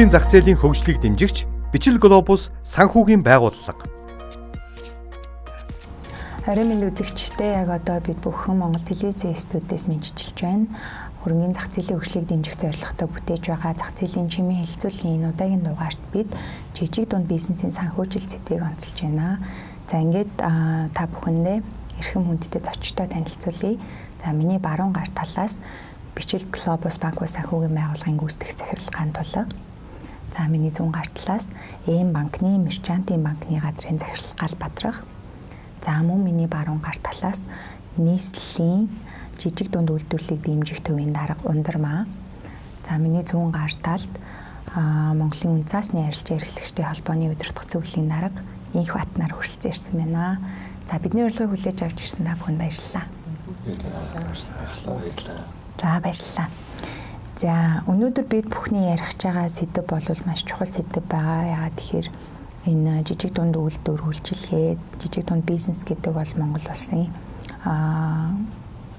Урлагийн зах зээлийн хөгжлийг дэмжигч Бичил Глобус санхүүгийн байгууллага. Орой минь үзэгчтэй яг одоо бид бүхэн Монгол телевизийн студиэс мэдчилж байна. Хөрөнгөний зах зээлийн хөгжлийг дэмжих зорилготой бүтээж байгаа зах зээлийн чимээ хэлцүүлгийн энэ удаагийн дугаарт бид жижиг дунд бизнесийн санхүүжил сэдвийг онцолж байна. За ингээд та бүхэндээ эрхэм хүндтэй зочдтой танилцуулъя. За миний баруун гар талаас Бичил Глобус банк санхүүгийн байгууллагын гүйцэтгэх захирал Тулга. За миний зүүн гар талаас Эм банкны Мерчантын банкны газрын захирал Гал Бадрах. За мөн миний баруун гар талаас нийслэлийн жижиг дунд үйлдвэрлэлийг дэмжих төвийн дарга Ундармаа. За миний зүүн гар талд Монголын үн цаасны арилжаа эрхлэгчдийн холбооны удирдах зөвлөлийн дарга Инх Батнаар хүрэлцэн ирсэн байна. За бидний урилгыг хүлээж авч ирсэн та бүхэнд баярлалаа. За баярлалаа. За өнөөдөр бид бүхний ярих байгаа сэдэв бол маш чухал сэдэв байгаа. Яагаад тэгэхээр энэ жижиг дунд үйлдвэр үйлчилгээ, жижиг дунд бизнес гэдэг бол Монгол улсын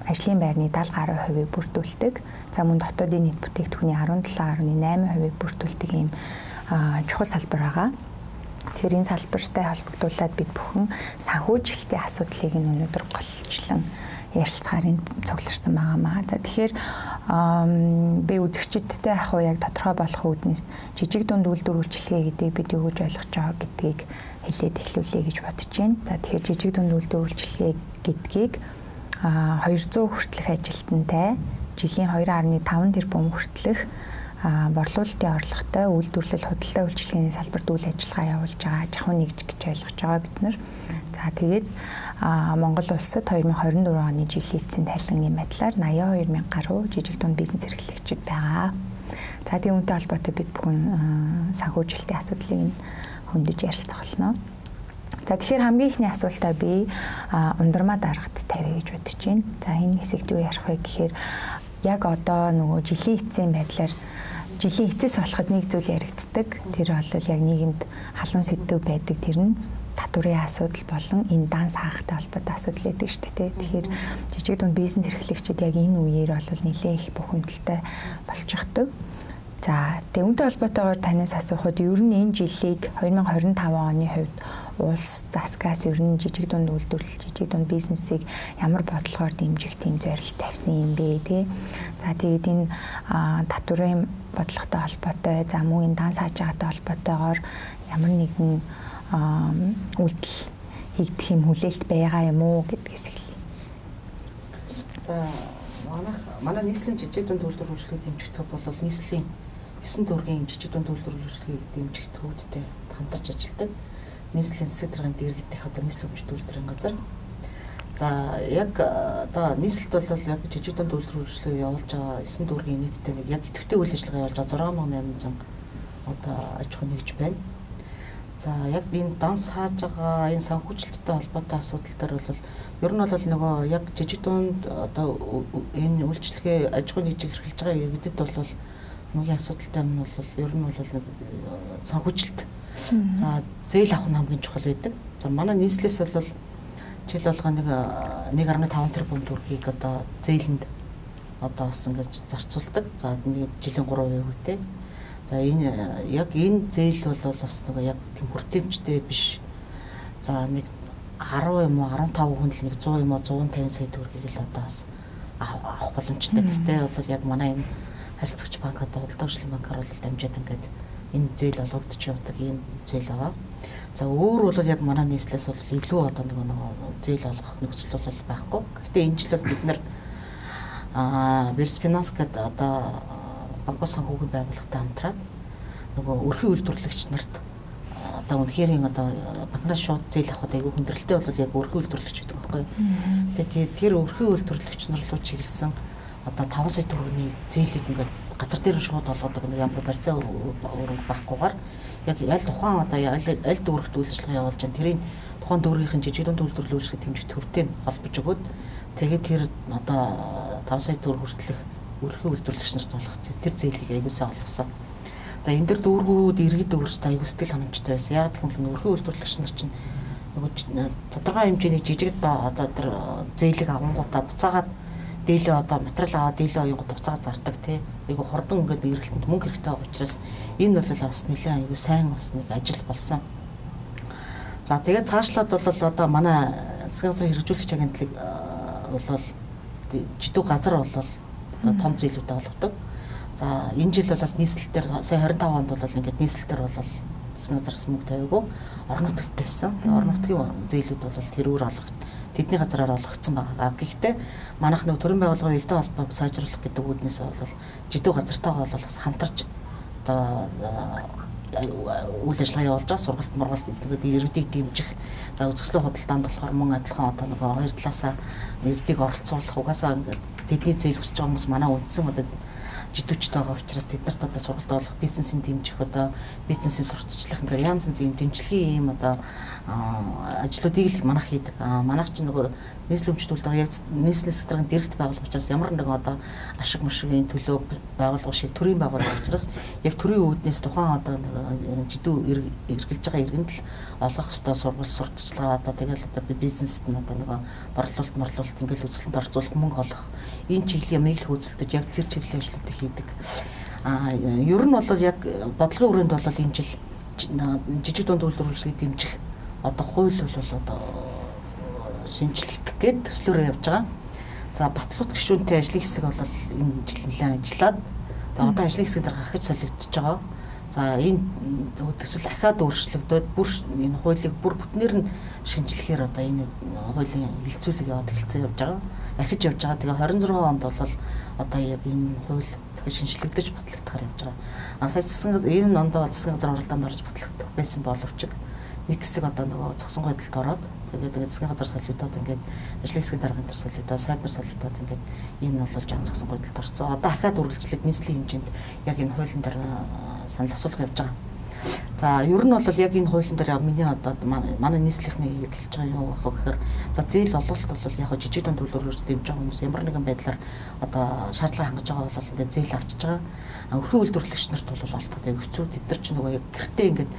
ажлын байрны 70% бүрдүүлдэг. За мөн дотоодын нийт бүтээгдэхүүний 17.8% бүрдүүлдэг ийм чухал салбар байгаа. Тэгэхээр энэ салбартай холбогдуулаад бид бүхэн санхүүжилтийн асуудлыг өнөөдөр голчлон ярилцахаар цугларсан байгаамаа. За тэгэхээр би үзэгчдтэй яг тодорхой болох үүднээс жижиг дунд үйлдвэр үйлчилгээ гэдэг бид юу гэж ойлгож байгаа гэдгийг хэлээд эхлүүлье гэж бодож байна. За тэгэхээр жижиг дунд үйлдвэр үйлчилгээ гэдгийг 200 хүртэлх ажилтнтай жилийн 2.5 тэрбум хүртэлх борлуулалтын орлоготой үйлдвэрлэл худалдаа үйлчилгээний салбарт үйл ажиллагаа явуулж байгаа аж ахуйн нэгж гэж ойлгож байгаа бид нар. За тэгээд Монгол улсад 2024 оны жилийн эцсийн тайлангийн байдлаар 82 мянга гаруй жижиг дунд бизнес эрхлэгчид байгаа. За тийм үнэтэй холбоотой бид бүхэн санхүүжилтийн асуудлыг хөндөж ярилцах болно. За тэгэхээр хамгийн ихний асуултаа би Ундармаа дарагт тавья гэж бодож байна. За энэ хэсэгт юу ярих вэ гэхээр яг одоо нөгөө жилийн эцсийн байдлаар жилийн эцэс болоход нэг зүйл яригддаг. Тэр бол яг нийгэмд халуун сэдв байдаг. Тэр нь татварын асуудал болон энэ дан саахтай холбоотой асуудал байдаг шүү дээ. Тэгэхээр жижиг дунд бизнес эрхлэгчид яг энэ үеэр бол нэлээд их бухимдалтай болж байгаа. За тэгээ үүнтэй холбоотойгоор танаас асуухад ер нь энэ жилийг 2025 оны хувьд улс засгаас ер нь жижиг дунд үйлдвэрлэл, жижиг дунд бизнесийг ямар бодлогоор дэмжих тийм зорилт тавьсан юм бэ те. За тэгээд энэ татварын бодлоготой холбоотой, за мөн энэ дан сааж байгаатай холбоотойгоор ямар нэгэн үйлдэл хийгдэх юм хүлээлт байгаа юм уу гэдгээс эхэлье. За манай нийслэлийн жижиг дунд үйлдвэр үйлчлэгийг дэмжих төв бол нийслэлийн 9 дүүргийн жижиг дунд үйлдвэр үйлчлэгийг дэмжих төвүүдтэй хамтарч ажилладаг. Нийслэлийн засаг даргын дэргэдэх одоо нийслэл өмчт үйлдвэрийн газар. За яг одоо нийслэлд бол яг жижиг дунд үйлдвэр үйлчлэгийг явуулж байгаа 9 дүүргийн нийтдээ нэг яг идэвхтэй үйл ажиллагаа явуулж байгаа 6800 одоо аж ахуй нэгж байна. За яг энэ дан сааж байгаа энэ санхүүжилттэй холбоотой асуудал дээр бол ер нь бол нөгөө яг жижиг дунд одоо энэ үйлчлэгээ аж ахуй нэгжийг эрхэлж байгаа иргэдэд бол хамгийн асуудалтай юм бол ер нь бол нэг санхүүжилт. За зээл авах нь хамгийн чухал байдаг. За манай нийслэлээс бол жил болгоо нэг 1.5 тэрбум төгрөгийг одоо зээлэнд одоо бас ингэж зарцуулдаг. За нэг жилийн 3% үүтэй. За энэ яг энэ зээл бол бас нөгөө яг тийм хүртээмжтэй биш. За нэг 10 юм уу 15 хүн л нэг 100 юм уу 150 сая төгрөгийг л одоо бас авах боломжтой. Гэхдээ бол яг манай энэ харилцагч банк одоо худалдаа үйлчлэгийн банкар бол дамжаад ингээд энэ зээл олгогдож явдаг ийм зээл байгаа. За өөр бол яг манай нийслэлээс бол илүү одоо нэг зээл олгох нөхцөл бол байхгүй. Гэхдээ энэ жил бол бид нар Версфинанс гэдэг одоо банкны санхүүгийн байгууллагатай хамтраад нөгөө өрхийн үйлдвэрлэгч нарт одоо үнэхээр одоо банкнаас шууд зээл авахд айгүй хүндрэлтэй бол яг өрхийн үйлдвэрлэгч гэдэг байхгүй. Тэгээд тэр өрхийн үйлдвэрлэгч нар руу чиглэсэн одоо 5 сая төгрөгийн зээлийг ингээд газар дээр шууд олгодог нэг ямар барьцаа өрөг баггүйгээр яг аль тухайн одоо аль дүүрэгт үйл ажиллагаа явуулж байгаа тэрийн тухайн дүүргийнхэн жижиг дунд үйлдвэрлэл үйлчлэг тэмцэх төвтэй холбож өгөөд тэгээд тэр одоо 5 сая төгрөг хүртэлх өрхийн үйлдвэрлэгч нарт олгох тэр зээлийг аягуулсаа олгосон. За энэ дэр дүүргүүд иргэд өөрсдөө аягүй сэтгэл ханамжтай байсан. Яг гэвэл өрхийн үйлдвэрлэгч нар чинь нөгөө тодорхой хэмжээний жижиг одоо тэр зээлийг авангуудаа буцаагаад дээлээ одоо материал аваад дээлээ оюунгууд буцаагаад зардаг тий. айгу хурдан ингээд эргэлтэнд мөнгө хэрэгтэй байгаа учраас энэ бол бас нэлээд айгу сайн бас нэг ажил болсон. За тэгээд цаашлаад бол одоо манай засгийн газрын хэрэгжүүлэгч агентлаг бол жидүү газар бол одоо том зээлүүдэд олгодог. За энэ жил бол нийслэлээр сая 25 онд бол ингээд нийслэлээр бол засгийн газраас мөнгө тавиагүй орон нутагт тавьсан. Тэгээд орон нутгийн зээлүүд бол тэрүүр тэдний газараар олгогдсон байгаа. Гэхдээ манайх нэг төрийн байгууллагын элдэ холбоог сайжруулах гэдэг үүднээс бол жидүү газартайгаа бол бас хамтарч одоо үйл ажиллагаа явуулж байгаа. Сургалт мургалт ингээд иргэдийг дэмжих. За үзэсгэлэн худалдаанд болохоор мөн адилхан одоо нэг хоёр талаасаа иргэдийг оролцуулах угаасаа ингээд тэдний зээл хүсэж байгаа хүмүүс манай үндсэн одоо жидүүчтэй байгаа учраас тэд нарт одоо сургалт олох, бизнесийн дэмжих одоо бизнесийн сурталчлах ингээ янз янзын дэмжлэгийн ийм одоо ажлуудыг л манайх хийдэг. Манайх ч нөгөө нийслэлийн өмчтүүлэлт яг нийслэлийн секторын дэрэгт байгуулах учраас ямар нэгэн одоо ашиг машигын төлөө байгуулах шиг төрийн байгууллага учраас яг төрийн үүднээс тухайн одоо жидүү эргэлж байгаа иргэнд л олох ёстой сургалт сурталчилгаа одоо тэгэл одоо бизнест нь одоо нөгөө борлуулалт ингээл үзэлтэнд орцуулах мөнгө олох энэ чиглэлийн ямыг л хөөцөлдөж яг тэр чиглэлийн ажлуудыг хийдэг. Ер нь бол яг бодлогын өрөөнд бол энэ жил жижиг дунд үйлдвэрлэлийг дэмжих одоо хууль бол одоо шинжлэхдэх гээд төслөөр явж байгаа. За батлууд гишүүнтэй ажлын хэсэг бол энэ жил нэлээд ажиллаад одоо ажлын хэсэг дээр гахиж солигдож байгаа. За энэ төсөл ахаад өөрчлөгдөд бүр энэ хуулийг бүр бүтнээр нь шинжлэхээр одоо энэ хуулийн хилцүүлэг яваад хэлцээ явж байгаа. Ахиж явж байгаа. Тэгээ 26 онд бол одоо яг энэ хууль дахиж шинжлэгдэж батлагдахаар явж байгаа. Сая энэ ондоо засгийн газар оролдоонд орж батлагдах байсан боловч нэг хэсэг одоо нөгөө зогсон байдалд ороод тэгээд засгийн газар солигдоод ингээд ажлын хэсгийн даргын дээр солигдоод сайд нар солигдоод ингээд энэ бол жоон зогсон байдалд орсон. Одоо ахаад үргэлжлээд нийслэлийн хэмжээнд яг энэ хуулийн дээр санал асуулга явж байгаа. За ер нь бол яг энэ хуулийн дээр миний одоо манай нийслэлийн хэлж байгаа юу ах вэ гэхээр за зээл олголт бол яг жижиг дунд үйлдвэрлэлд дэмжиж байгаа хүмүүс ямар нэгэн байдлаар одоо шаардлага хангаж байгаа бол ингээд зээл авчиж байгаа. Өрхөө үйлдвэрлэгч нарт бол олдоход хэцүү. Тэд нар ч нөгөө яг гэртээ ингээд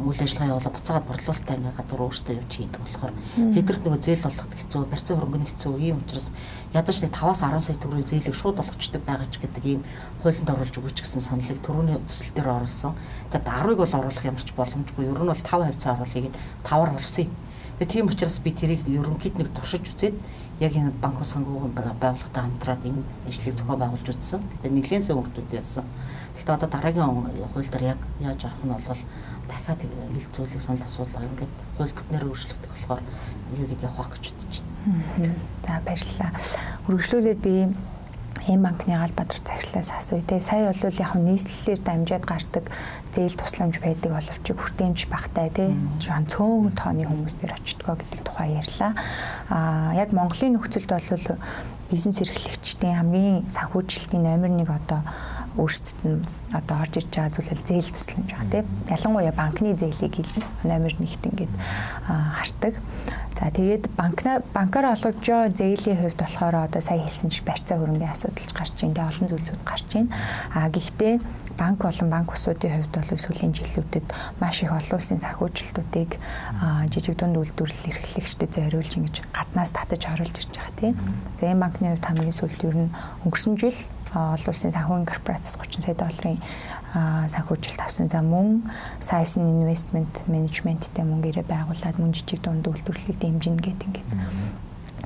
үйл ажиллагаа явуулаад буцаагаад борлуулалтаа ингээ гадуур өөртөө явж хийдэг болохоор тэдэрт нөгөө зээл олоход хэцүү, барьцаа хөрөнгөний хэцүү ийм учраас ядаж 5-аас 10 сая төгрөгийн зээлийг шууд олгочдөг байгаа ч гэдэг ийм хуулинд оруулж өгөөч гэсэн саналыг түрүүний төсөл дээр оруулсан. Тэгээд 10-ыг бол оруулах ямарч боломжгүй. Ер нь бол 5% оруулъя гэд 5-аар орсон. Тэгээд тийм учраас би тэрийг ерөнхийд нэг туршиж үзээд яг энэ банк ус санхүүгийн байгууллагатай хамтраад энэ ажлыг зохион байгуулж үзсэн. Тэгээд нэлээд зэв хөртүүд явсан. Гэхдээ одоо дараагийн хууль дээр яг яаж орох нь бол дахиад хилцүүлэг санал асуулга ингээд хууль бүтнээр өөрчлөгдөх болохоор юу гэдээ явах гэж бодож байна. За баярлалаа. Үргэлжлүүлээд би энэ банкны Галбаатар захирлаас асууя те. Сая бол яг нийслэлээр дамжаад гардаг зээл тусламж байдаг боловч хүртээмж багтай те. Жоон цөөн тооны хүмүүс дээр очтгоо гэдэг тухай ярьлаа. Яг Монголын нөхцөлд бол бизнес эрхлэгчдийн хамгийн санхүүжилтийн номер 1 одоо өөрсдөд нь одоо орж ирж байгаа зүйл зээл тусламж байгаа тийм. Ялангуяа банкны зээлийг номер 1-т ингээд хардаг. За тэгээд банкаар олгож зээлийн хувьд болохоор одоо сая хэлсэн чинь барьцаа хөрөнгөний асуудалч гарч ийн тэ олон зүйлүүд гарч ийн. Гэхдээ банк болон банк усуудын хувьд бол сүүлийн жилүүдэд маш их олон улсын санхүүжилтүүдийг жижиг дунд үйлдвэрлэл эрхлэгчдэд зориулж ингэж гаднаас татаж оруулж ирж байгаа тийм. За энэ банкны хувьд хамгийн сүүлд ер нь өнгөрсөн жил олон улсын санхүүгийн корпорацаас 30 сая долларын санхүүжилт авсан. За мөн Сайсан Investment Management-тэй мөнгөөрөө байгуулад мөн жижиг дунд үйлдвэрлэлийг дэмжинэ гэдэг ингээд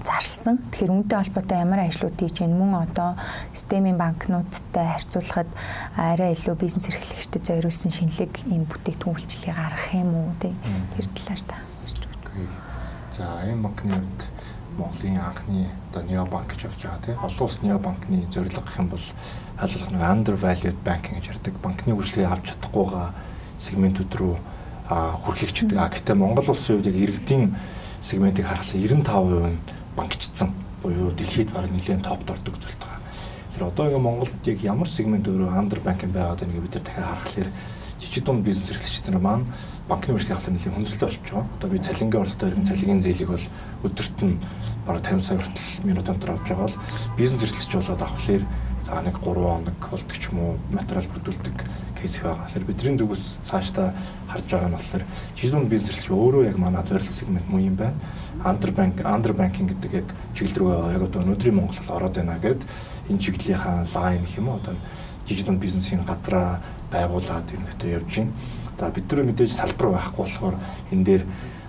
зарласан. Тэгэхээр үүнтэй холбоотой ямар ажлууд хийж байна? Мөн одоо системийн банкнуудтай харьцуулахад арай илүү бизнес эрхлэгчдэд зориулсан шинэлэг ийм бүтээгдэхүүн үйлчилгээг гаргах юм уу? Тэр талаар та ярьж өгөх. За энэ банкны хувьд Монголын анхны одоо необанк гэж явж байгаа тийм. Олон улс необанкны зорилго гэх юм бол хайлуулах нэг undervalued banking гэж ярьдаг. Банкны үйлчлэгийг авч чадахгүй байгаа сегментүүд рүү хүрэхийг ч гэдэг. Гэхдээ Монгол улсын хувьд яг иргэдийн сегментийг харахад 95% нь банкчдсан. Буюу дэлхийд бараг нэлээд топд ордог зүйлт байгаа. Тэр одоо ингээ Монголд яг ямар сегмент өөрөө underbanking байгаад байгааг бид нар дахиад харахаар жижиг дунд бизнес эрхлэгчид нар маань банкны үйлчлэгийн хавтар нэлээд хүндрэлтэй болчихж байгаа. Одоо би цалингийн оролтоор иргэн цалингийн зээлийг бол өдөрт нь бараг 50 сая хүртэл минут өндөр авч байгаа бол бизнес эрхлэгч болоод авахлаар За нэг 3 хоног болдог ч юм уу материал бүрдүүлдэг кейс байгаа. Тэгэхээр бидний зүгээс цаашдаа харж байгаа нь болохоор жижиг бизнес эрхлэгч өөрөө яг манай зорилт сегмент муу юм байна. Under banking гэдэг яг чиглэл рүү яг одоо өнөөдрийн Монголд ороод байна гэд энэ чиглэлийнхаа лайн гэх юм уу одоо жижиг бизнесийн газраа байгуулад ингээд явж байна. За бид нар мэдээж салбар байхгүй болохоор энэ дээр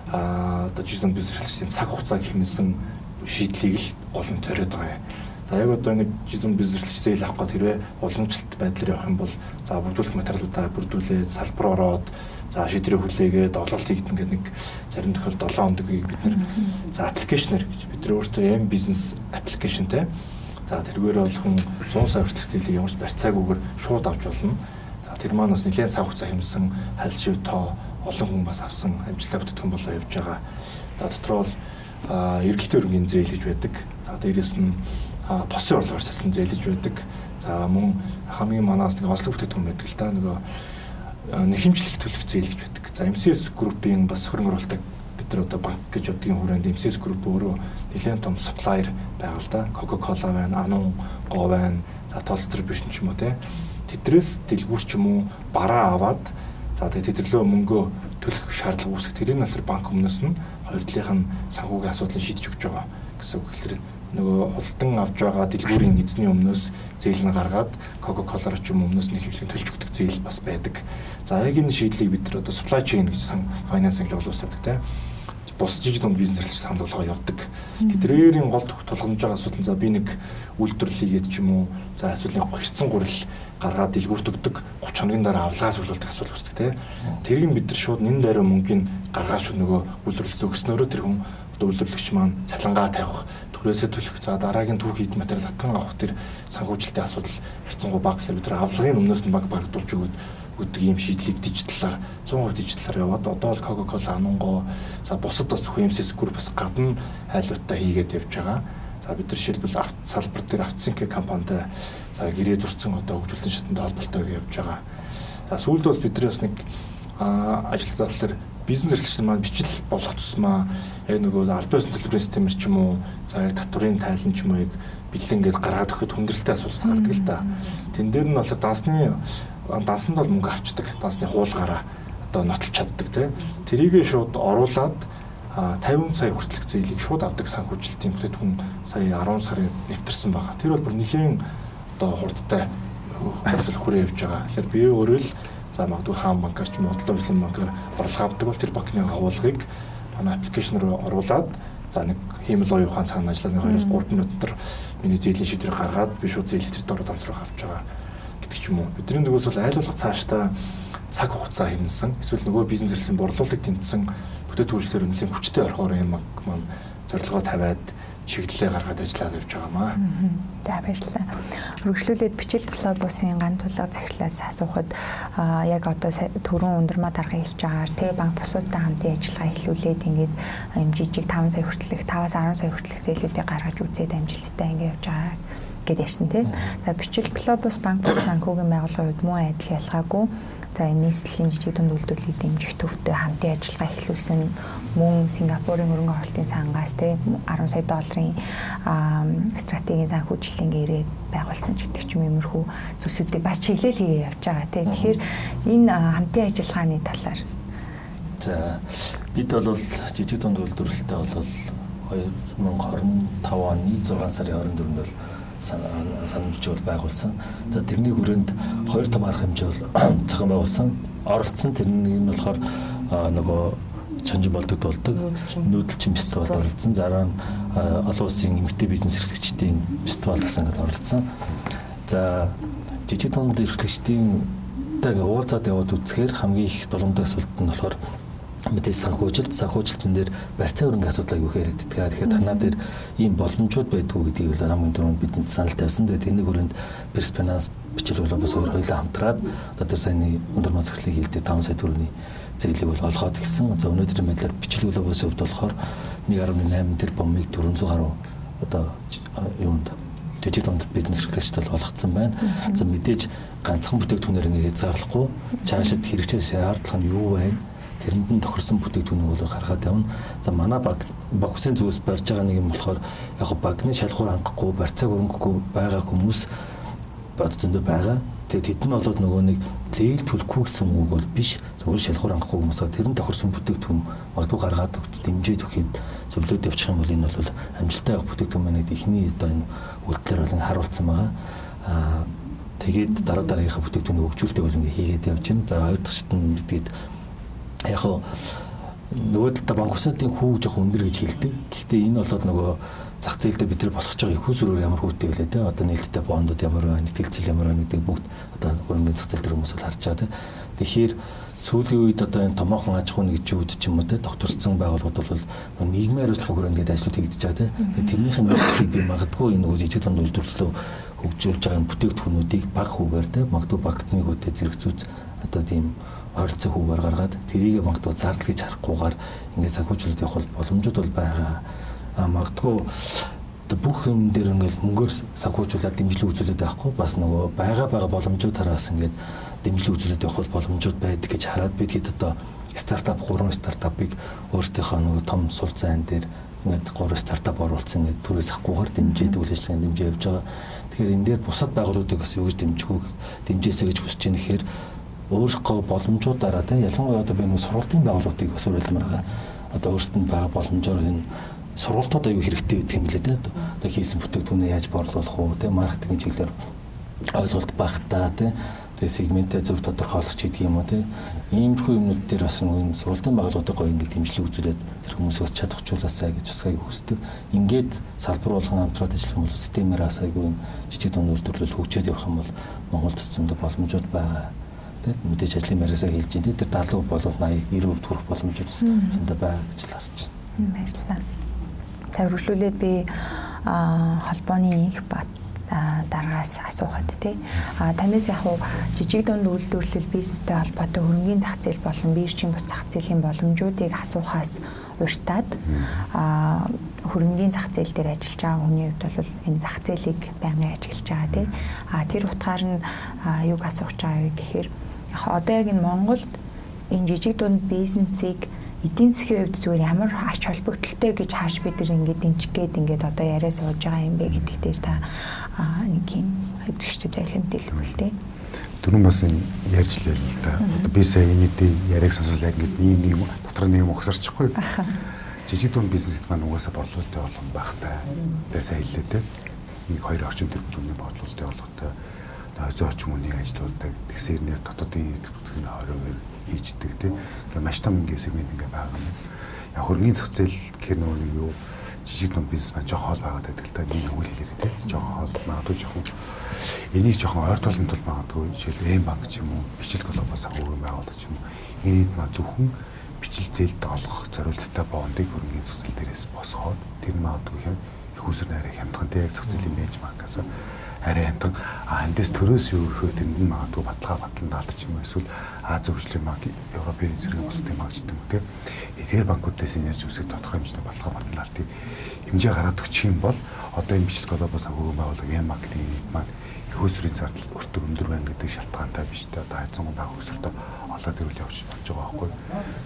одоо жижиг бизнес эрхлэгчдийн цаг хугацааг хэмнэсэн шийдлийг л гол нь зориод байгаа юм. За яг одоо нэг жижиг бизнес эрхлэгч зээл авах гот хэрвээ уламжлалт байдлаар явах юм бол за бүрдүүлэх материалуудаа бүрдүүлээд салбар ороод за шийдрээ хүлээгээд олголт хийгдэн гэдэг нэг зарим тохиолдолд 7 хоногыг бид нэр за аппликейшнэр гэж бид нар өөртөө M бизнес аппликейшнтэй за тэргээр бол хүн 100 сая хүртэлх зээлийг ямар ч барьцаагүйгээр шууд авч болно. За тэр маань бас нэлээд цаг хугацаа хэмсэн хал шив тоо олон хүн бас авсан амжилттай бүтэтгэн болоо явж байгаа. За дотроо бол эргэлтийн өрнгийн зээл гэж байдаг. За дээрэс нь босын орлогоор салсан зээлж байдаг. За мөн хамгийн манаас нэг онцлог бүтээгдэхүүн байдаг л да нөгөө нэхэмжлэх төлөх зээл гэж байдаг. За MCS группийн бас хөрөнгө оруулалтыг бид нар одоо банк гэж бодгийн хүрээнд MCS групп өөрөө нэлээд том supplier байгаа л да. Coca-Cola байна, Anun гоо байна. За Tolster биш ч юм уу те. Тэдрээс дэлгүүр ч юм уу бараа аваад за тэгээд тэдэрлөө мөнгөө төлөх шаардлага үүсэх. Тэрийг нь болохоор банк өмнөөс нь хоёр талынх нь санхүүгийн асуудлыг шийдэж өгч байгаа гэсэн үг. Тэгэхээр нөгөө худалдан авч байгаа дэлгүүрийн эзний өмнөөс зээл нь гаргаад Coca-Cola ч юм өмнөөс нэг хэмжээний төлж өгдөг зээл бас байдаг. За яг энэ шийдлийг бид нар одоо supply chain гэж финансинг гэж олоосдаг те. Бус жижиг дунд бизнес эрхлэгч санал болгоо явдаг. Тэдгээрийн гол тулгамж байгаа асуудал за би нэг үйлдвэрлэлийгээд ч юм уу за асуудлын хэрэгцэн гурил гаргаад дэлгүүрт өгдөг 30 хоногийн дараа авлагаа зөвлөлдөх асуудал үүсдэг те. Тэрийг бид нар шууд нэн дайраа мөнгөний гаргаад шууд нөгөө үйлдвэрлэлд өгснөөрөө тэр хүн үйлдвэрлэгч маань цалингаа тавих түрээсээ төлөх за дараагийн түүх хийх материал хатан авах тэр санхүүжилтийн асуудал харьцангуй бага гэхээр бид нар авлагын өмнөөс нь баг багтуулж өгöd гэдэг ийм шийдлийг дижиталаар 100% дижиталаар яваад одоо л Coca-Cola Anun-гоо за бусад бас MCS групп бас гадна хайлттай хийгээд явж байгаа. За бид нар жишээлбэл авто салбар дээр автосинк компанитай за гэрээ зурцсан одоо хөгжүүлэлтийн шатанд холбоотой явж байгаа. За сүүлд бол бид нар бас нэг ажил задлаар бизнес эрхлэгч маань бичил болох тусмаа яг нөгөө албан ёсны төлбөрийн системэр ч юм уу за яг татврын тайлан ч юм уу яг бэлэнгээд гаргаад өгөхөд хүндрэлтэй асуудал гардаг л да. Тэн дээр нь бол дансанд бол мөнгө авчдаг. Дансны хуулгаараа одоо нотолж чаддаг те. Тэрийгээ шууд оруулаад 50 сая хүртэлх зээлийг шууд авдаг санхүүжилтийн бүтээтгүн сая 10 сарын нэвтэрсэн байгаа. Тэр бол бүр нэлийн одоо хурдтай хүрээ явж байгаа. Тэгэхээр би өөрөө л за магадгүй хаан банкар ч юм уу бодлого хөгжлийн банкар орлого авдаг бол тэр банкны хавуулгыг манай аппликейшн руу оруулаад за нэг хиймэл оюун ухаан цаана ажиллаад 2-3 минут дотор миний зээлийн шийдвэрийг гаргаад би шууд зээл тэр дор данс руу авч байгаа гэдэг ч юм уу. Бидний зүгээс бол айл болох цаашдаа цаг хугацаа хэмнэсэн эсвэл нөгөө бизнес эрхлэлийн борлуулалтыг тэмцсэн бүтээтгүүлчлэр нэлээд хүчтэй орхоор юм маань зорилгоо тавиад чиглэлээ гаргаад ажиллаад явж байгаамаа. За баярлалаа. Өргөжлүүлээд бичил глобусын ган тулга захирлаас асуухад яг одоо түрүүн өндөрмө дарга хэлж байгаагаар Т банк бусуудтай хамтын ажиллагаа эхлүүлээд ингээд юм жижиг 5 сая хүртэлх 5-аас 10 сая хүртэлх зээлүүдийг гаргаж үзээд амжилттай ингээд явж байгаа гэдээ ярьсан тий. За бичил глобус банк бус санхүүгийн байгууллагын муу адил ялгаагүй. За энэ нийслэлийн жижиг дунд үйлдвэрлэлийг дэмжих төвтэй хамтын ажиллагаа эхлүүлсэн мөн Сингапурын хөрөнгө оруулалтын сангаас те 10 сая долларын стратегийн санхүүжилтийн гэрээ байгуулсан ч гэдэг ч юм иймэрхүү зүйлсүүдийг бас чиглэл хийгээ явж байгаа те. Тэгэхээр энэ хамтын ажиллагааны талаар за бид бол жижиг дунд үйлдвэрлэлтэй бол 2025 оны 6 сарын 24-нд бол санамжуулалт байгуулсан. За тэрний хүрээнд 2 том арга хэмжээ бол зохион байгуулсан. Оролцсон тэрний нь болохоор нөгөө чанжин болдог нүүдэлчин фестивал оролцсон. Зараа нь олон улсын эмэгтэй бизнес эрхлэгчдийн фестивал тасангад оролцсон. За жижиг дунд эрхлэгчдийн уулзаад яваад үзэхээр хамгийн их боломжтой асуулт нь болохоор мэдээж санхүүжилтэн дээр барьцаа хөрөнгө асуудлыг юу хэрэгдэдэг. Тэгэхээр танаа дээр ийм боломжууд байдгүй гэдгийг бол хамгийн түрүүнд бидэнд санал тавьсан. Тэгээд тэрний хүрээнд Перспинанс бичил глобус хоёр хоёулаа хамтраад одоо саяны өндөрмө захирлыг хилдэг 5 сая төгрөгийн зээлийг бол олгоод ирсэн. За өнөөдрийн байдлаар бичил глобусын хувьд болохоор 1.8 тэрбумыг 400 гаруй одоо юунд жижиг дунд бизнес эрхлэгчд бол олгоцсон байна. За мэдээж ганцхан бүтээгдэхүүнээр ингэ хязгаарлахгүй цаашид хэрэгцээ шаардлага нь юу вэ? Тэрэнд нь тохирсон бүтээгдэхүүнийг бол гаргаад явна. За манай баг үсгийн зүгээс барьж байгаа нэг юм болохоор яг багны шалгуур хангахгүй, барьцааг өрөнгөхгүй байгаа хүмүүс бод зөндөө байгаа. Тэгээд тэд нь болоод нөгөө нэг зээл төлөхгүй гэсэн үг бол биш. Зөвхөн шалгуур анхахгүй хүмүүсээ тэрэн тохирсон бүтээгдэхүүн магадгүй гаргаад өгч дэмжиж өгөхөд зөвлөд явчих юм бол энэ бол амжилттай явах бүтээгдэхүүн маань ихний одоо энэ үйлдэлээр болон харуулсан байгаа. Тэгээд дараагийнхаа бүтээгдэхүүнийг хөгжүүлдэг бол ингээ хийгээд явж байна. За хоёр дахь шат нь мэдгээд яг нөгөө талдаа банк усуудын хүү жоох өндөр гэж хэлдэг. Гэхдээ энэ болоод нөгөө зах зээлдээ бид нар босгож байгаа их усрээр ямар хүүтэй вэ те одоо нээлттэй бондууд ямар байна, нэтгэлцэл ямар байна гэдэг бүгд одоо хөрөнгөний зах зээл дээр хүмүүс бол харж байгаа те. Тэгэхээр сүүлийн үед одоо энэ томоохон аж ахуйн нэгжүүд ч юм уу те докторцсон байгууллагууд бол нийгмийн хариуцлага хүрээнд гэдэг ажлууд хийгдэж байгаа те. Тэрнийх нь нөхцөлийг би магадгүй энэ нөгөө жижиг дунд үйлдвэрлэлөө хөгжүүлж байгаа бүтээгдэхүүнүүдийг бага хүүгээр те магадгүй багтнийгүүдэд зэрэгцүүц одоо тийм ойролцоо хүүгээр гаргаад тэрийг магадгүй зардал гэж харахгүйгээр ингээд санхүүжүүлэлт явах боломжууд бол байгаа. Магадгүй бүх юм дээр ингээл мөнгөөр санхүүжүүлээд дэмжлэг үзүүлээд байхгүй бас нөгөө байгаа боломжуудаараас ингээд дэмжлэг үзүүлээд явах боломжууд байдаг гэж хараад бид хэд одоо стартап 3 стартапыг өөрсдийнхөө нөгөө том сул зайн дээр ингээд 3 стартап оруулсан ингээд түрээс ахгүйгээр дэмжиж үйл ажиллагааны дэмжиж явж байгаа. Тэгэхээр энэ дээр бусад байгууллагуудыг бас юу гэж дэмжээсэй гэж хүсэж байна гэхээр өөрсдөө боломжуудаараа тийм ялангуяа одоо би нэг сургалтын байгууллагуудыг бас уриалмаар байгаа. Одоо өөрсдөнд байгаа боломжоор энэ сургалтууд аюу хэрэгтэй гэх юм лээ тийм. Одоо хийсэн бүтээгдэхүүнээ яаж борлуулах уу тийм маркетинг чиглэлээр ойлголт багтаа тийм. Тэгээ сегментээ зөв тодорхойлох ч гэдэг юм уу тийм. Иймэрхүү юмнууд дээр бас энэ сургалтын байгууллагуудыг гоё ингэ дэмжлэг үзүүлээд тэр хүмүүсээс чадахжуулаасаа гэж бас аюу хүсдэг. Ингээд салбар болгон хамтраад ажиллах юм бол системээрээс аюу жижиг дунд үйлдвэрлэл хөгжөөд явах юм бол Монголд зөндөө боломжууд байгаа. Мэдээж ажлын байрасаа хэлж дээ тэр 70% болов 80-90% хүрэх боломжууд зөндөө байгаа гэж харж байна. Баярлалаа. За үргэлжлүүлээд би холбооны их бат дараагаас асуухад тий. Танаас яг жижиг дунд үйлдвэрлэл бизнестэй холбоотой хөрөнгөний зах зээл болон биржийн бус зах зээлийн боломжуудыг асуухаас урьдаад хөрөнгөний зах зээл дээр ажиллаж байгаа хүний хувьд бол энэ зах зээлийг байнгын ажиглаж байгаа тий. Тэр утгаар нь юг асууж байгаа вэ гэхээр одоо яг энэ Монголд энэ жижиг дунд бизнесийг эдийн засгийн хувьд зүгээр ямар ач холбогдолтой гэж хааш бид нар ингээд дэмжих гээд ингээд одоо яриа сууж байгаа юм бэ гэдэг дээр та нэг юм хэвчэгчтэй залхимтэл үлдээ. Дөрөв бас ярьж лээ л да. Одоо би сая энэний яриаг сонсолоо ингээд нэг дотор нэг юм ухсарчихгүй. Жижиг дунд бизнесд маань угаасаа борлуулалтын болгон багтай. Тэгээ сая хэллээ те. Нэг 2 орчим төвчмөний борлуулалтын болготой зорчим үнийг ажиллаулдаг. Тэгсэрнээр дотоодын бүтээгдэхүүн 20% хийждэг тийм. Ингээ маш том ингээ сегмент ингээ байгаа юм. Яг хөрөнгөний зах зээл гэх нэг юу жижиг дунд бизнес маань жоох хоол байгаад байдаг л да. Нэг үйл хэлээрээ тийм. Жоох хоол магадгүй жоохон энийг жоохон ойртуулсан тул магадгүй жишээл банк ч юм уу, бичил глобал санхүүгийн байгууллага ч юм уу. Энийг маань зөвхөн бичил зээлд олгох зорилттой бондыг хөрөнгөний зах зээл дээрээс босгоод тэр магадгүй их усэр нарыг хямдхан яг зах зээлийн менежментээс арай хямдхан эндээс төрөөс юу гэхээр тэнд нь магадгүй баталгаан даалт ч юм уу эсвэл Аз хөгжлийн банк, Европын зэрэг улсын банк ч юм уу тийм. Эдгээр банкудаас энэ ярьж үсэх тодорхой хэмжээний баталгаан батлалтыг хэмжээ гараад өгчих юм бол одоо энэ бичлэг глобал санхүүгийн байгууллага банкны маань их усрын зардал өртөг өндөр байна гэдэг шалтгаантай биш та одоо хайцсан баг усртоо олоод ирүүл явж байгаа байхгүй.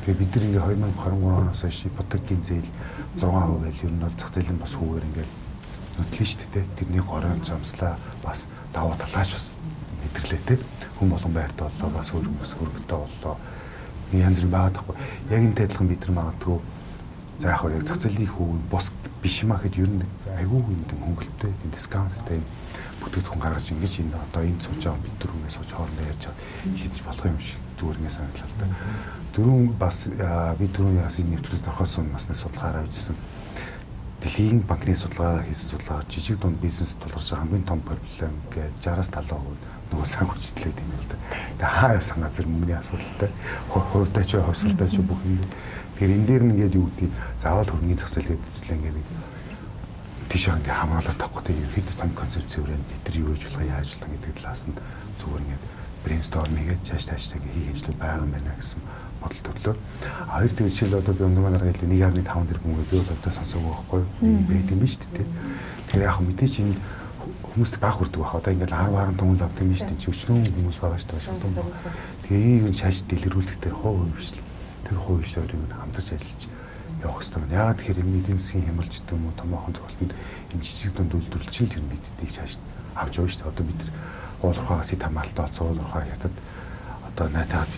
Тэгээ бид нар ингээ 2023 оноос хойш ипотекийн зээл 6% байл ер нь бол зах зээлийн бас хүүгээр ингээл нүдлээ шүү дээ. Тэрний горын замслаа бас даваа талааш бас мэдэрлээ те. Хүн болгон байрт боллоо бас хөргөтэй боллоо. Янз бүрийн байгаад байхгүй. Яг энэ адилхан бид нар магадгүй за яг хөө зах зээлийн хүү бос биш юм аа гэхэд ер нь айгүй юм хөнгөлтэй дискаунттай бүтээгдэхүүн гаргаж ингэж энэ одоо энэ сууж байгаа бид дөрвөөс сууж хоорондоо ярьж байгаа шийдэж болох юм шиг зүгээр ингэ санагдлаа л да. Дөрөв бас би дөрвийн бас энэ нэвтрүүлэгт орхосон насны судалгаараа бичсэн. Дэлхийн банкны судалгаа хийсэн судалгаа жижиг дунд бизнес тулгарч байгаа хамгийн том проблем гэж 60-70% нөгөө санхүүжилттэй юм л да. Тэгээ хаа явсан газар мөнгөний асуудалтай хувьтай ч хувьсалтай ч бүх юм. Тэгэхээр энэ дээр нэгээд юу гэдэг заавал хөрөнгөний зах зээлээ бүтээлээ ингээд тийшээ ингээ хамгаалаад тахгүй тийм ерөөхдөө том концепцээр бид нар юу хийж болох яаж болох гэдэг талаас нь зүгээр ингээ брейнсторм хийгээд цааш ингээ хийх ажил байгаа юм байна гэсэн бодол төрлөө. Хоёр тэгж жишээл одоо би өндөр манараа хэлээ 1.5 тэрбум мөнгө би бол одоо сонсоогүй байхгүй байт юм биш үү тийм. Тэгэхээр яг мэдээч энэ хүмүүст баг хүрдэг байх. Одоо ингээл 10 том л авдаг юм биш үү? Өчнөө хүмүүс байгаа шүү дээ шатун. Тэгээ энэ цааш дэлгэрүүлэх дээр хувь биш л тэр хувь биш өөрийг хамтарч ажиллаж явах хэрэгтэй. Яагаад тэгэхээр энэ эдийн засгийн хямралч гэдэг юм уу томоохон зохиолтод энэ жижиг дунд үйлдвэрлэлч нь тэр мэддгийг цааш авч явна шүү дээ. Одоо бид уулуурхай хэсэг хамгаалалтаа олцсон уулуурхай хятад одоо найдаад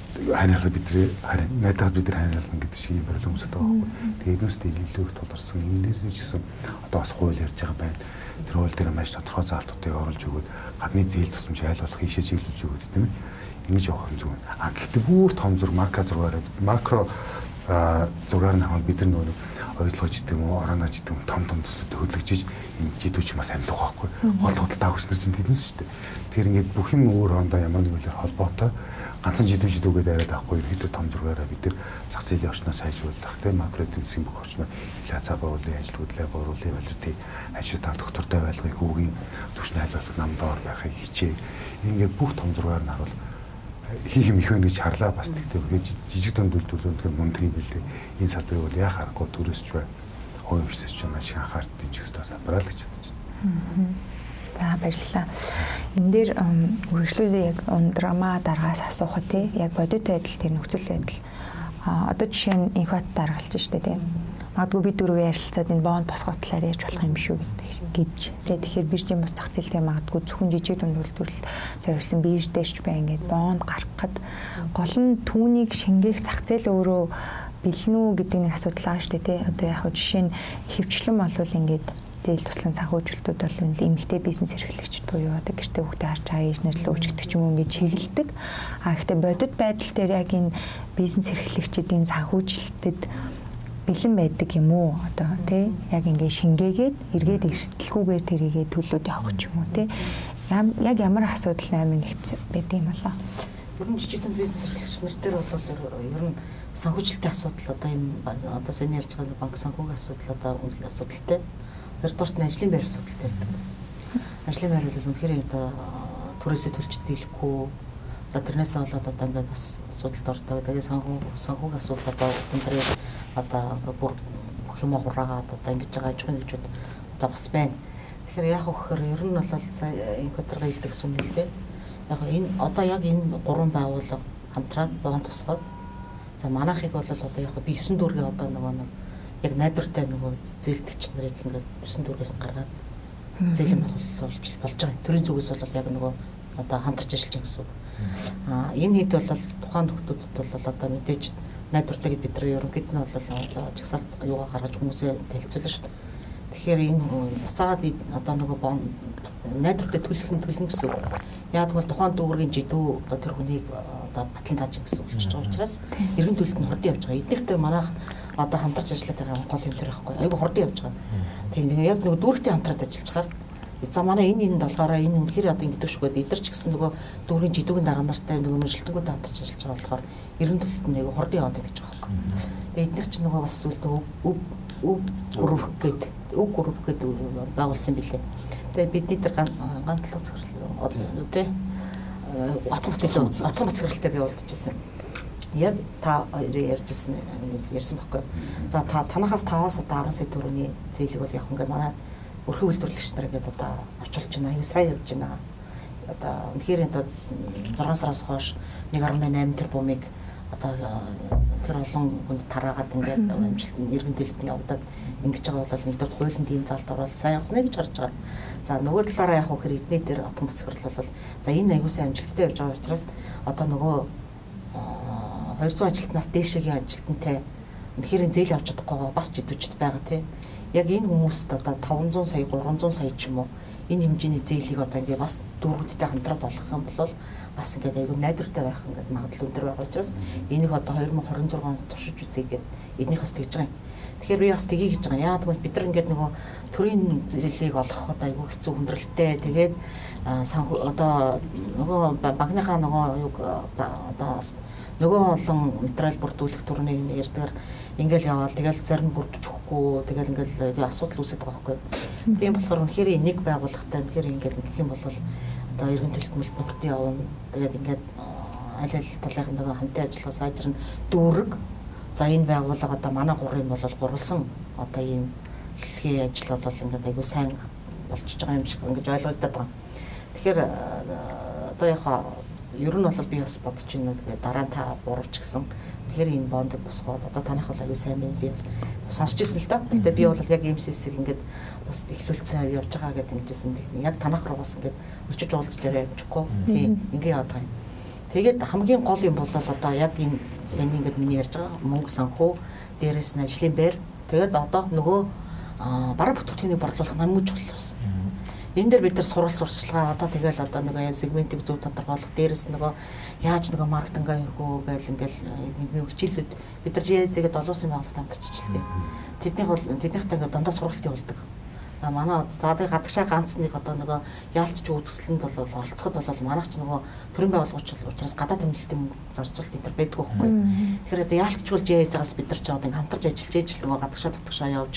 бид нар ханиална гэдэг шиг юм бол өмсөд байгаа байхгүй. Тэгээд энэстэй илүү их тулгарсан. Энэс ч гэсэн одоо бас хууль ярьж байгаа байна. Тэр хууль дээр маш тодорхой заалтуудыг оруулж өгөөд гадны зээл тусламж айл болох ийшээ чиглүүлж өгөөд тийм ээ. Ингэж явах юм зүгээр. Гэхдээ бүр том зураг макро зургаар нь хамт бид нар нөгөө ойлгож идэв юм уу, ороонож идэв юм том төсөлд хөдлөгжиж энэ жидүүч бас амьлах байхгүй. Гол тодтолтой агч нар чинь тэднээс шүү дээ. Тэгэхээр ингээд бүх юм өөр хоорондоо ямар нэг үгээр холбоотой ганцхан жидүүгээд яриад авахгүй ерөөдөө том зургаараа бид нар зах зээлийн орчноо сайжруулах тийм макро эдийн засгийн бүх орчноо инфляцаа бууруулах, ажилтгуудлаа бууруулах, валютын ашигтай доктортой байлгахыг хүүгийн түвшний хайлуулах намдаар байхыг хичээ. Ингээд бүх том зургаар нь харуул хийх юм их байна гэж харлаа бас тэгтээ жижиг дунд үйлдвэрлэлүүд мундаг юм билээ. Энэ салбарыг бол яа харахгүй төрөөсч бай. Хөөмсөж ч маш их анхаард дэмжих хэрэгтэй салбараа л гэж бодож байна. За баярлалаа. Энэ дээр үргэлжлүүлээ яг драма дараагаас асуухад тий яг бодит байдал тэр нөхцөл байдал одоо жишээ нь инфат дараалж штэ тий. Магадгүй бид дөрөв ярилцаад энэ бонд босгох талаар ярьж болох юм шүү гэж. Тэгэхээр биржийн бус зах зээлтэй магадгүй зөвхөн жижиг дунд үйлдвэрлэл зориулсан бирж дээрч бай ингээд бонд гаргахад гол нь түүнийг шингээх зах зээл өөрөө бэлэн үү гэдэг нэг асуудал байгаа шүү дээ. Одоо яг хөө жишээ нь хөвчлэн болвол ингээд зээл туслан санхүүжилтүүд бол эмэгтэй бизнес эрхлэгчид буюу одоо гэртээ хүүхдээ харж байгаа ээж нэрлэл үүсгдэг ч юм уу ингээд чиглэлдэг. Гэхдээ бодит байдал дээр яг энэ бизнес эрхлэгчдийн санхүүжилтэд бэлэн байдаг юм уу одоо тий яг ингээ шингээгээд эргээд эрсдэлгүйгээр тэрийгээ төлөөд явах ч юм уу тий яг ямар асуудал амин нэгт байдаг юм болоо. Ер нь жижиг дунд бизнес эрхлэгч нар дээр бол ер нь санхүүжилтийн асуудал одоо энэ одоо сайн ярьж байгаа банк санхүүгийн асуудал одоо үнэхээр асуудалтай. Хоёрдугаарт нь ажлын байр асуудалтай байдаг. Ажлын байр бол үнэхээр одоо түрээсээ төлж дийлэхгүй. За тэрнээс болоод одоо ингээд бас асуудалд ордог. Тэгээ санхүүгийн асуудал одоо өндрөө одоо бүр бүх юм хураагаад одоо ингэж байгаа аж ахуйн нэгжүүд одоо бас байна. Тэгэхээр яг өгөхөр ер нь бол сая инкваторга илдэг сүнэлтэй. Яг энэ одоо яг энэ гурван байгууллага хамтраад боон тусгаад за манайхыг бол одоо яг би 9 дүүргээ одоо нэг яг найдвартай нөгөө зээлдэгч нарыг ингээд 9 дүүргээс нь гаргаад зээлэн боловсруулж болж байгаа. Төрийн зүгээс бол яг нөгөө одоо хамтарч ажиллаж байгаа гэсэн үг. Энэ хэд бол тухайн нөхдүүдэд бол одоо мэдээж найдвартайг бид нар ерөнхийд нь бол жагсаалт юугаа гаргаж хүмүүсээ танилцуулна шүү дээ. Тэгэхээр энэ буцаагаад одоо нөгөө найдвартай төлнө гэсэн үг. Яг бол тухайн дүүргийн жидүү одоо тэр хүнийг одоо батлан тааж гэсэн үг болж байгаа учраас эргэн төлөлт нь хурдан явж байгаа. Эднэртэй манайх одоо хамтарч ажиллаад байгаа гол юм дээр байхгүй. Айгу хурдан явж байгаа. Тийм нэг яг нөгөө дүүрэгтэй хамтраад ажиллаж байгаа. За манай энэ долгоороо энэ үнэхээр одоо ингэдэг шүү гэдэг. Эдгэр ч гэсэн нөгөө дүүргийн жидүүгийн дарга нартай нөгөө мэржэлтэнгүүд хамтарч ажиллаж байгаа болохоор эргэн төлөлт нь айгу хурдан яваад гэж байгаа байхгүй. Тэгээ эднэр ч нөгөө бас үлдээ өв групп гэдэг байгуулсан билээ. Тэгээ бидний тэр гантлах зөвлөл тий отгон бацгарлалтай би уулзчихсан. Яг та ярьсан байхгүй. За танахаас 5-аас одоо 10 сая төгрөгийн зээлийг бол яг ингээ манай өрхөө үйлдвэрлэгч нар гэдэг одоо авчулж байна. Аюу сайн явж байна. Одоо үнэхээр одоо 6 сараас хойш 1.8 тэрбумыг одоо тэр олон хүнд тараагаад ингээд амжилт нь эргэн төлөлтөнд явагдаад ингэж байгаа бол нэгдүгээр хуулийн дэм залд ороод сайн явах нэ гэж харж байгаа. За нөгөө талаараа яг хэр эдний дээр отон бацгарлал бол за энэ аюулгүй амжилттай явж байгаа учраас одоо нөгөө 200 ажилтнаас дээшээгийн ажилтнтай үнэхээр зээл авч чадахгүй бас жидүүчд байгаа тий. Яг энэ хүмүүст одоо 500 сая 300 сая ч юм уу энэ хэмжээний зээлийг одоо ингээ бас дүүргүүдтэй хамтраад олгох юм бол бас ингээд айгүй найдвартай байх ингээд магадлал өндөр байгаа учраас энийг одоо 2026 онд туршиж үзье гэдэг эднийхээс тэгж байгаа юм. Тэгэхээр би бас тгий гэж байгаа. Яа тэгвэл бид нар ингээд нөгөө төрийн зээлийг олгоход айгүй хэцүү хүндрэлтэй. Тэгээд одоо нөгөө банкныхаа нөгөө олон материал бүрдүүлэх төрний ярьдгаар ингээл яваал тэгэл зарим бүрдэж өгөхгүй тэгэл ингээл асуудал үүсэж байгаа байхгүй. Тийм болохоор үнэхээр нэг байгууллагатай үнэхээр ингээд гэх юм бол одоо эргэн төлөлт бүртээ явна. Тэгээд ингээд аль аль талын нөгөө хамтын ажиллагаа сайжрна дүүрэг. За энэ байгууллага одоо манай гурын бол гурвалсан одоо ийм хэлхий ажил бол ингээд айгүй сайн болчихж байгаа юм шиг ингэж ойлгогдоод байгаа. Тэгэхээр одоо яг ер нь бол би бас бодож байна. Тэгээд дараа нь та 3 ч гэсэн тэгэхээр энэ бондыг босгоод одоо таних бол аюу сайн байна би бас сонсч ирсэн л доо. Гэтэ би бол яг MCS-ийг ингээд бас эхлүүлсэн явж байгаа гэдэг ингэжсэн. Яг танах руу бас ингээд очиж уулзж явчихгүй. Тийм ингээд яваад байгаа юм. Тэгээд хамгийн гол юм бол одоо яг энэ сайн ингээд миний ярьж байгаа мөнгө санхүү дээрээс нь ажлын байр. Тэгээд одоо нөгөө бараа бүтээгдэхүүнийг борлуулах намж чухал бас. Энэ дээр бид нар сурвалжлагаа одоо тэгэл одоо нөгөө сегментийг зөв тодорхойлох дээрээс нөгөө яаж нөгөө маркетингаа хийх үү гэл ингээл нэг хичээлүүд бид нар GS-гээд олуулсан байгууллагад хамтарч илтээ. Тэднийхтэй ингээд дандаа сургалт явуулдаг. За манай заадын гадагшаа ганц нэг одоо нөгөө яалтч үзэсгэлэнд бол оролцоход бол манайх ч нөгөө төрийн байгууллагч учраас гадаад тэмдэглэлтийн мөнгө зарцуулалт энэ төр байдгүй байхгүй. Тэгэхээр одоо яалтч бол GS-аас бид нар ч одоо хамтарч ажиллаж ээж л нөгөө гадагшаа дотгошоо явж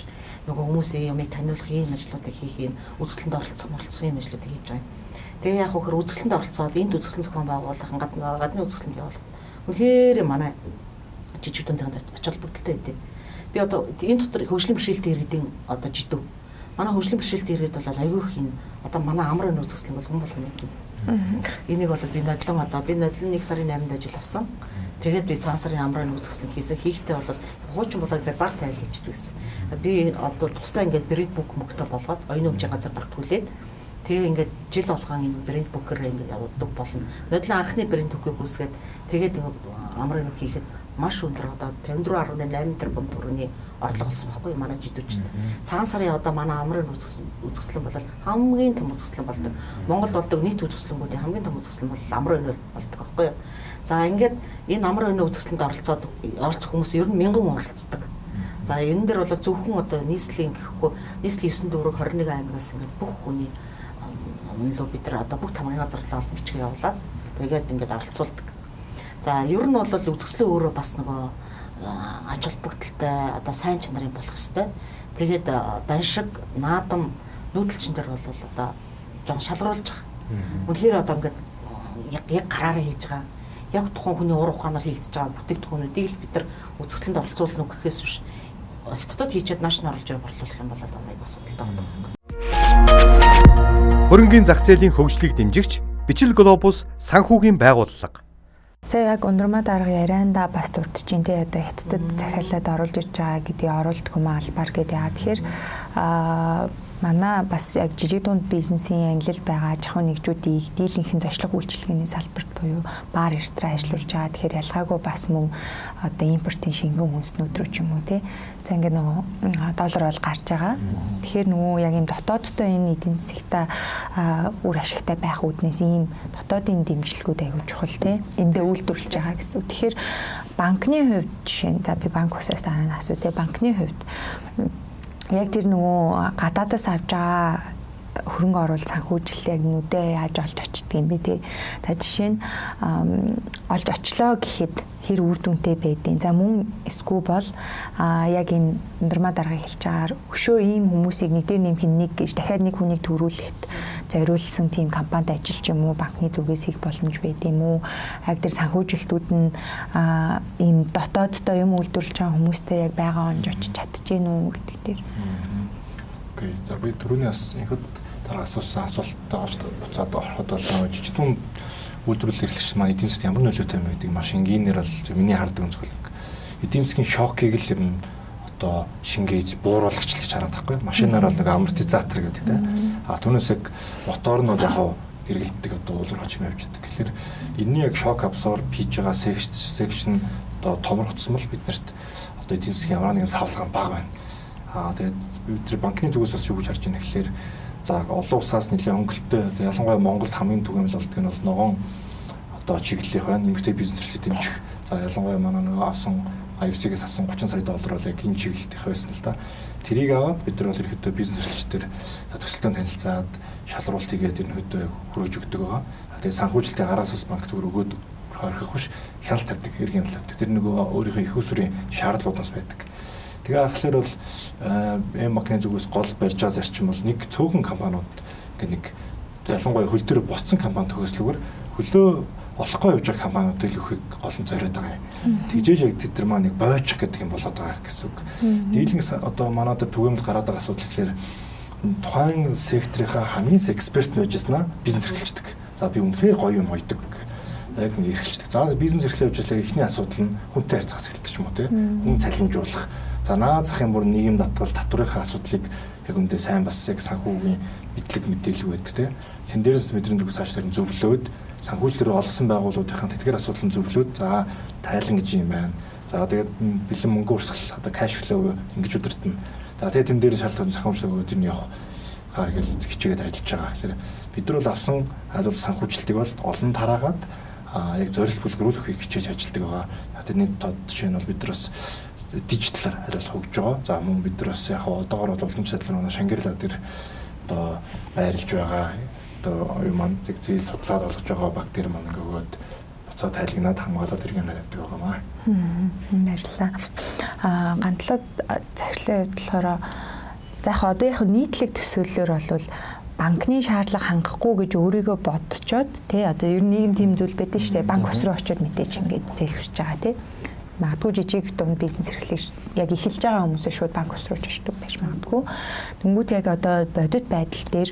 нөгөө хүмүүсийн юмыг таниулах ийм ажлуудыг хийх юм үзэсгэлэнд оролцох юм ажлуудыг хийж байгаа юм. Тэгээ яг хөр үзэсгэлэнд оролцоод энд үзэсгэлэн зохион байгуулах гадны үзэсгэлэнд явуулах. Үнэхээр манай жижигдүүнтэйг ач холбогдолтой байдیں۔ Би одоо энэ дотор хөгжлийн бэрхшээлтэй иргэдийн одоо жидүү. Манай хөгжлийн бэрхшээлтэй иргэд бол аягүй их энэ одоо манай амрын үзэсгэлэн бол хүн болгоно юм. Энийг бол би нодлон 1 сарын 8-нд ажил авсан. Тэгээд би цагаан сарын амрын үзэсгэлэн хийсэн. Хийхдээ бол хуучин болоод би зар тайл хийчихдэг гэсэн. Би одоо тусдаа ингээд брэнд бүк мөгтө болгоод оюуны хэмжээ газар бүртгүүлээд тэгээ ингээд жил болгон энэ брэнд бүкээр ингээд явуулдаг болно. Нодлон анхны брэнд бүкийг үүсгээд тэгээд амрын үг хийхэд маш өндөр одоо 54.8 тэрбум төгрөгийн орлого олсон байхгүй манай жидүүчд. Цагаан сарын одоо манай амрын үзэсгэлэн бол хамгийн том үзэсгэлэн болдог. Монголд болдог нийт үзэсгэлэнгүүдийн хамгийн том үзэсгэлэн бол амрын болдог байхгүй. За ингээд энэ амрын үзэсгэлэнд оролцох хүмүүс ер нь 1000 хүн оролцдог. За энэ дэр бол зөвхөн одоо нийслэлийн гэхгүй нийслэлийн 9 дүүрэг 21 аймагаас ингээд бүх хүний өнлөө бид нар одоо бүх тамгын газарлаа олж бичгээ явуулаад тэгээд ингээд оролцуулдаг. За ер нь бол үзэсгэлэн өөрөө бас нөгөө ач холбогдолтой одоо сайн чанарын болох хэвээр. Тэгээд даншиг, наадам, нүүдэлчин дээр бол одоо жоо шалгаруулж байгаа. Үнэхээр одоо ингээд яг гараараа хийж байгаа. Яг тухайн хүний уур ухаанаар хийгдэж байгаа бүтээгдэхүүнүүдийг л бид нар үзэсгэлэнд оролцуулна уу гэхээс биш. Хятадд хийчихэд нааш нь оруулж борлуулах юм бол аяг бас судалтай байна. Хөрөнгийн зах зээлийн хөгжлийг дэмжигч Бичил Глобус санхүүгийн байгууллага. Сая яг Ундрмаа дарга ярианда бас дурдчихин тий одоо Хятадд захиалаад оруулж иж байгаа гэдгийг оруулдаг юм албаар гэдэг. Тэгэхээр манай бас яг жижиг дунд бизнесийн ангилал байгаа жахын нэгжүүдийг дийлэнхэн зочлог үйлчилгээний салбарт буюу бар ресторан ажиллуулж байгаа. Тэгэхээр ялгаагүй бас мөн одоо импортын шингэн үндэснүүд рүү ч юм уу тий. За ингээд нөгөө доллар бол гарч байгаа. Тэгэхээр нөгөө яг юм дотоодтой энэ эдийн засагта үр ашигтай байх үүднээс ийм дотоодын дэмжлэгүүд аягүй чухал тий. Эндээ үйлдвэрлэж байгаа гэсэн. Тэгэхээр банкны хувьд жишээ нь за би банк усаас дараа нь асуу тий. Банкны хувьд яг тэр нөгөө гадаадаас авж байгаа хөрөнгө оруулалт санхүүжилт яг нүдээ яаж олж очдөг юм бэ тий. Та жишээ нь олж очлоо гэхэд хэр үр дүнтэй байдیں۔ За мөн эсгүй бол яг энэ Ундрмаа дарга хэлж байгаагаар өшөө ийм хүмүүсийг нэг дээр нэмэх нэг гэж дахиад нэг хүнийг төрүүлэхэд зориулсан тийм компанид ажиллаж юм уу банкны зүгээс хийх боломж байд юм уу? Яг тэр санхүүжилтүүд нь ийм дотооддоо юм үйлдвэрлэж байгаа хүмүүстэй яг байгаа онж очиж чадчихэв үү гэдэг дээр. Окей. За би түрүүний инхэд дараа асуусан асуултаа буцаад ороход бол жижигтэн үйлдвэрлэл эрхлэгч маань эдийн засгийн ямар нөлөөтэй юм гэдэг маш энгийнээр л миний хардаг өнцгөл. Эдийн засгийн шокийг л юм одоо шингээж бууруулагч л гэж хараад байхгүй. Машинаар бол нэг амортизатор гэдэг тийм. Түүнээс яг мотор нь бол яг хэрэгэлдэг одоо уулуурч юм явждаг. Тэгэхээр энэний яг шок абсорб хийж байгаа секшн одоо томрогдсон бол биднэрт одоо эдийн засгийн ямар нэгэн савлага бага байна. Тэгээд бид банкны зүгээс бас юу гэж харж байна гэхээр за олон улсаас нэлээд хөнгөлөлтөй ялангуяа Монголд хамгийн түгээмэл болдог нь бол ногоон одоо чиглэлийнх байна. Нэмэгтэй бизнес төслийг дэмжих. За ялангуяа манай нөгөө авсан IFC-гээс авсан 30 сая доллар бол яг энэ чиглэлтийнх байсан л да. Тэрийг аваад бид нар бол ерөөхдөө бизнес эрхлэгчдэр төсөлтөнд танилцаад шалруулалт хийгээд ерөөхдөө хүргэж өгдөг байгаа. Тэгээд санхүүжилтийн араас ус банк зүгээр өгөөд хорхих биш хяналт тавьдаг, эргийн хяналт тавьдаг. Тэр нөгөө өөрийнхөө их усрын шаардлагуудаас байдаг. Тэгээ ахлаар бол банкны зүгээс гол барьж байгаа зарчим бол нэг цөөхөн компаниуд гэх нэг ялангуяа хөл дээр боцсон компани төгслөгөр хөлөө олохгүй явж байгаа компаниудыг л өхийг гол нь зориод байгаа юм. Тэгжээж яг тэд нар маань нэг бойчих гэдэг юм болоод байгаа гэсэн үг. Дийлэнх одоо манайд түгээмэл гараад байгаа асуудал гэхэлэр тухайн секторынхаа хамгийн эксперт нь байжснаа бизнес эрхлэгчдэг. За би үнэхээр гоё юм ойдог. яг ингэ эрхэлждэг. За бизнес эрхлэх хөгжлөгийн эхний асуудал нь хүнтэй харьцах хэсэлт ч юм уу тий. Хүн цалинжуулах. За наад захын бүр нийгэм татвал татврынхаа асуудлыг яг үндэ сайн бас яг санхүүгийн мэдлэг мэдээлэл байдаг тий. Тэн дээрээс бидний зүг цааш тарин зөвлөөд санхүүжилтээр олсон байгууллагуудын тэтгэр асуудлын зөвлөөд за тайлан гэж юм байна. За тэгээд бэлэн мөнгө урсгал одоо cash flow ингэж удирдна. За тэгээд тэн дээр шалтгаан санхүүжилтүүд нь явах гар гэл хичээгээд ажиллаж байгаа. Тэгэхээр бид нар бол авсан аль санхүүжилтийг бол олон тараагаад яг зорилт бүлгэрүүлэхийг хичээж ажилладаг байгаа. Тэрний тод жишээ нь бол бид нар бас дижиталар аль хөгж байгаа. За мөн бид нар бас яг одоогоор бол уламж сайдлын Шангирла дээр одоо байрлаж байгаа. Одоо юу маань зээл судлаад олгож байгаа баг дээр маань нөгөөд буцаад тайлгнаад хамгаалаад иргэн тавьдаг байгаа маа. Баярлалаа. Гантлаад захирлын хувьд болохоор за одоо яг нийтлэг төсөөллөөр бол банкны шаардлага хангахгүй гэж өөрийгөө бодцоод тий одоо ер нь нийгэм тийм зүйл байдаг шүү дээ. Банк ус руу очиод мэдээж ингээд зээлсвэж байгаа тий. Магадгүй жижиг дунд бизнес эрхлэх яг эхэлж байгаа хүмүүсээ шууд банк ус руу очдог байж магадгүй. Тэнгүүд яг одоо бодит байдал дээр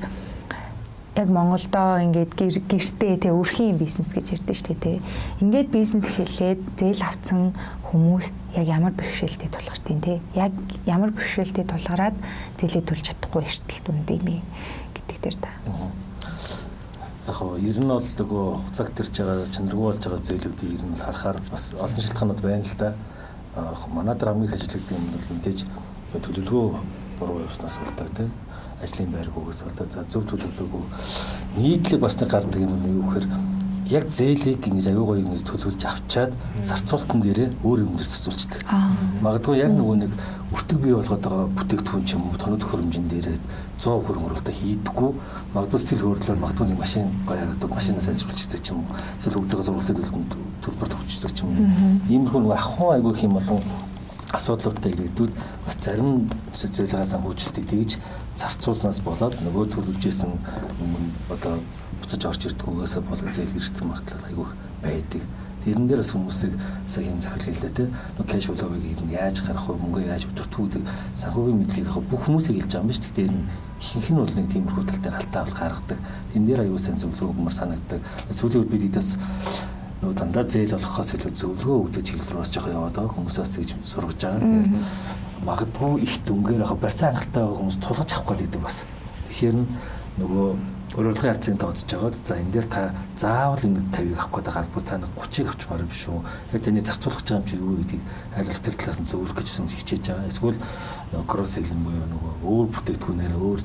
яг Монголдоо ингээд гэртээ тий өрхийн бизнес гэж ярьдэн шүү дээ тий. Ингээд бизнес эхлээд зээл авсан хүмүүс яг ямар бэрхшээлтэй тулгардаг тий. Яг ямар бэрхшээлтэй тулгараад зээлээ төлж чадахгүй эрсдэл дүнд юм гэдэг дээр та. Яг нь ер нь бол нөгөө хугацааг төрж байгаа чанаргүй болж байгаа зээлүүдийг ер нь харахаар бас олон шалтгаанууд байна л да. Манай дээр хамгийн ажилладаг юм бол мэдээж төлөвлөгөө буруу явснаас болдог тий. Ажлын байргуугаас болдог. За зөв төлөвлөгөө нийтлэг бас нэг гардаг юм юу гэхээр яг зээлийг ингэж аюу гоё ингэж төлөвлөж авчаад зарцуултан дээрээ өөр юм дээр зарцуулчихдаг. Магадгүй яг нөгөө нэг өртөг бий болгоод байгаа бүтээгдэхүүн ч юм уу тоног төхөөрөмжн дээрээ 100% хөрөнгөрөлтөд хийдэггүй. Магадгүй сэтгэл хөдлөлөөр магадгүй нэг машин гоёрдог машинаас ажиллуулчихдаг ч юм уу. Эсвэл өгдөг зургалтын төлбөр төгсчдөг ч юм уу. Иймэрхүү нэг ахуй аюу хэм болон асуудлуудтай ирээдүйд бас зарим зээлгээ санхүүжилтийг тэгж зарцуулснаас болоод нөгөө төлөвлөжсэн одоо буцаж орж ирдэггүйгээсээ болоо зээл ирсэн магадлал айгүйх байдаг. Тэрэн дээр бас хүмүүсийг сая юм захирал хэллээ те. Нөгөө кэш флоуыг яаж гарах вэ? Мөнгөө яаж өдөртгүүлэх санхүүгийн мэдлэгийг бүх хүмүүсийг хэлж байгаа юм биш. Тэгтээ ихэнх нь бол нэг тиймэрхүү тал дээр алдаа бол гаргадаг. Тэн дээр аюул сайн зөвлөгөө өгмөр санагддаг. Сүүлийн үед бид эдээс нөгөө дандаа зээл олгохоос илүү зөвлөгөө өгдөг чиглэл рүү бас жоохон яваад байгаа. Хүмүүсээс тэгж сургаж байгаа. Тэгэхээр магадгүй их дүнгээр яг барьцаа хангалттай байгаа хүмүүс тулгаж авах гэдэг бас. Тэгэхээр нөгөө урилгын харьцаанд тооцож байгаад за энэ дээр та заавал ингэ 50-ыг авах гэдэг албаа та 30-ыг авчмаар юм шүү. Яг таны зарцуулах гэж байгаа юм чи юу гэдгийг аль тэр талаас нь зөвлөх гэжсэн хичээж байгаа. Эсвэл кросс селинг буюу нөгөө өөр бүтээгдэхүүнээр өөр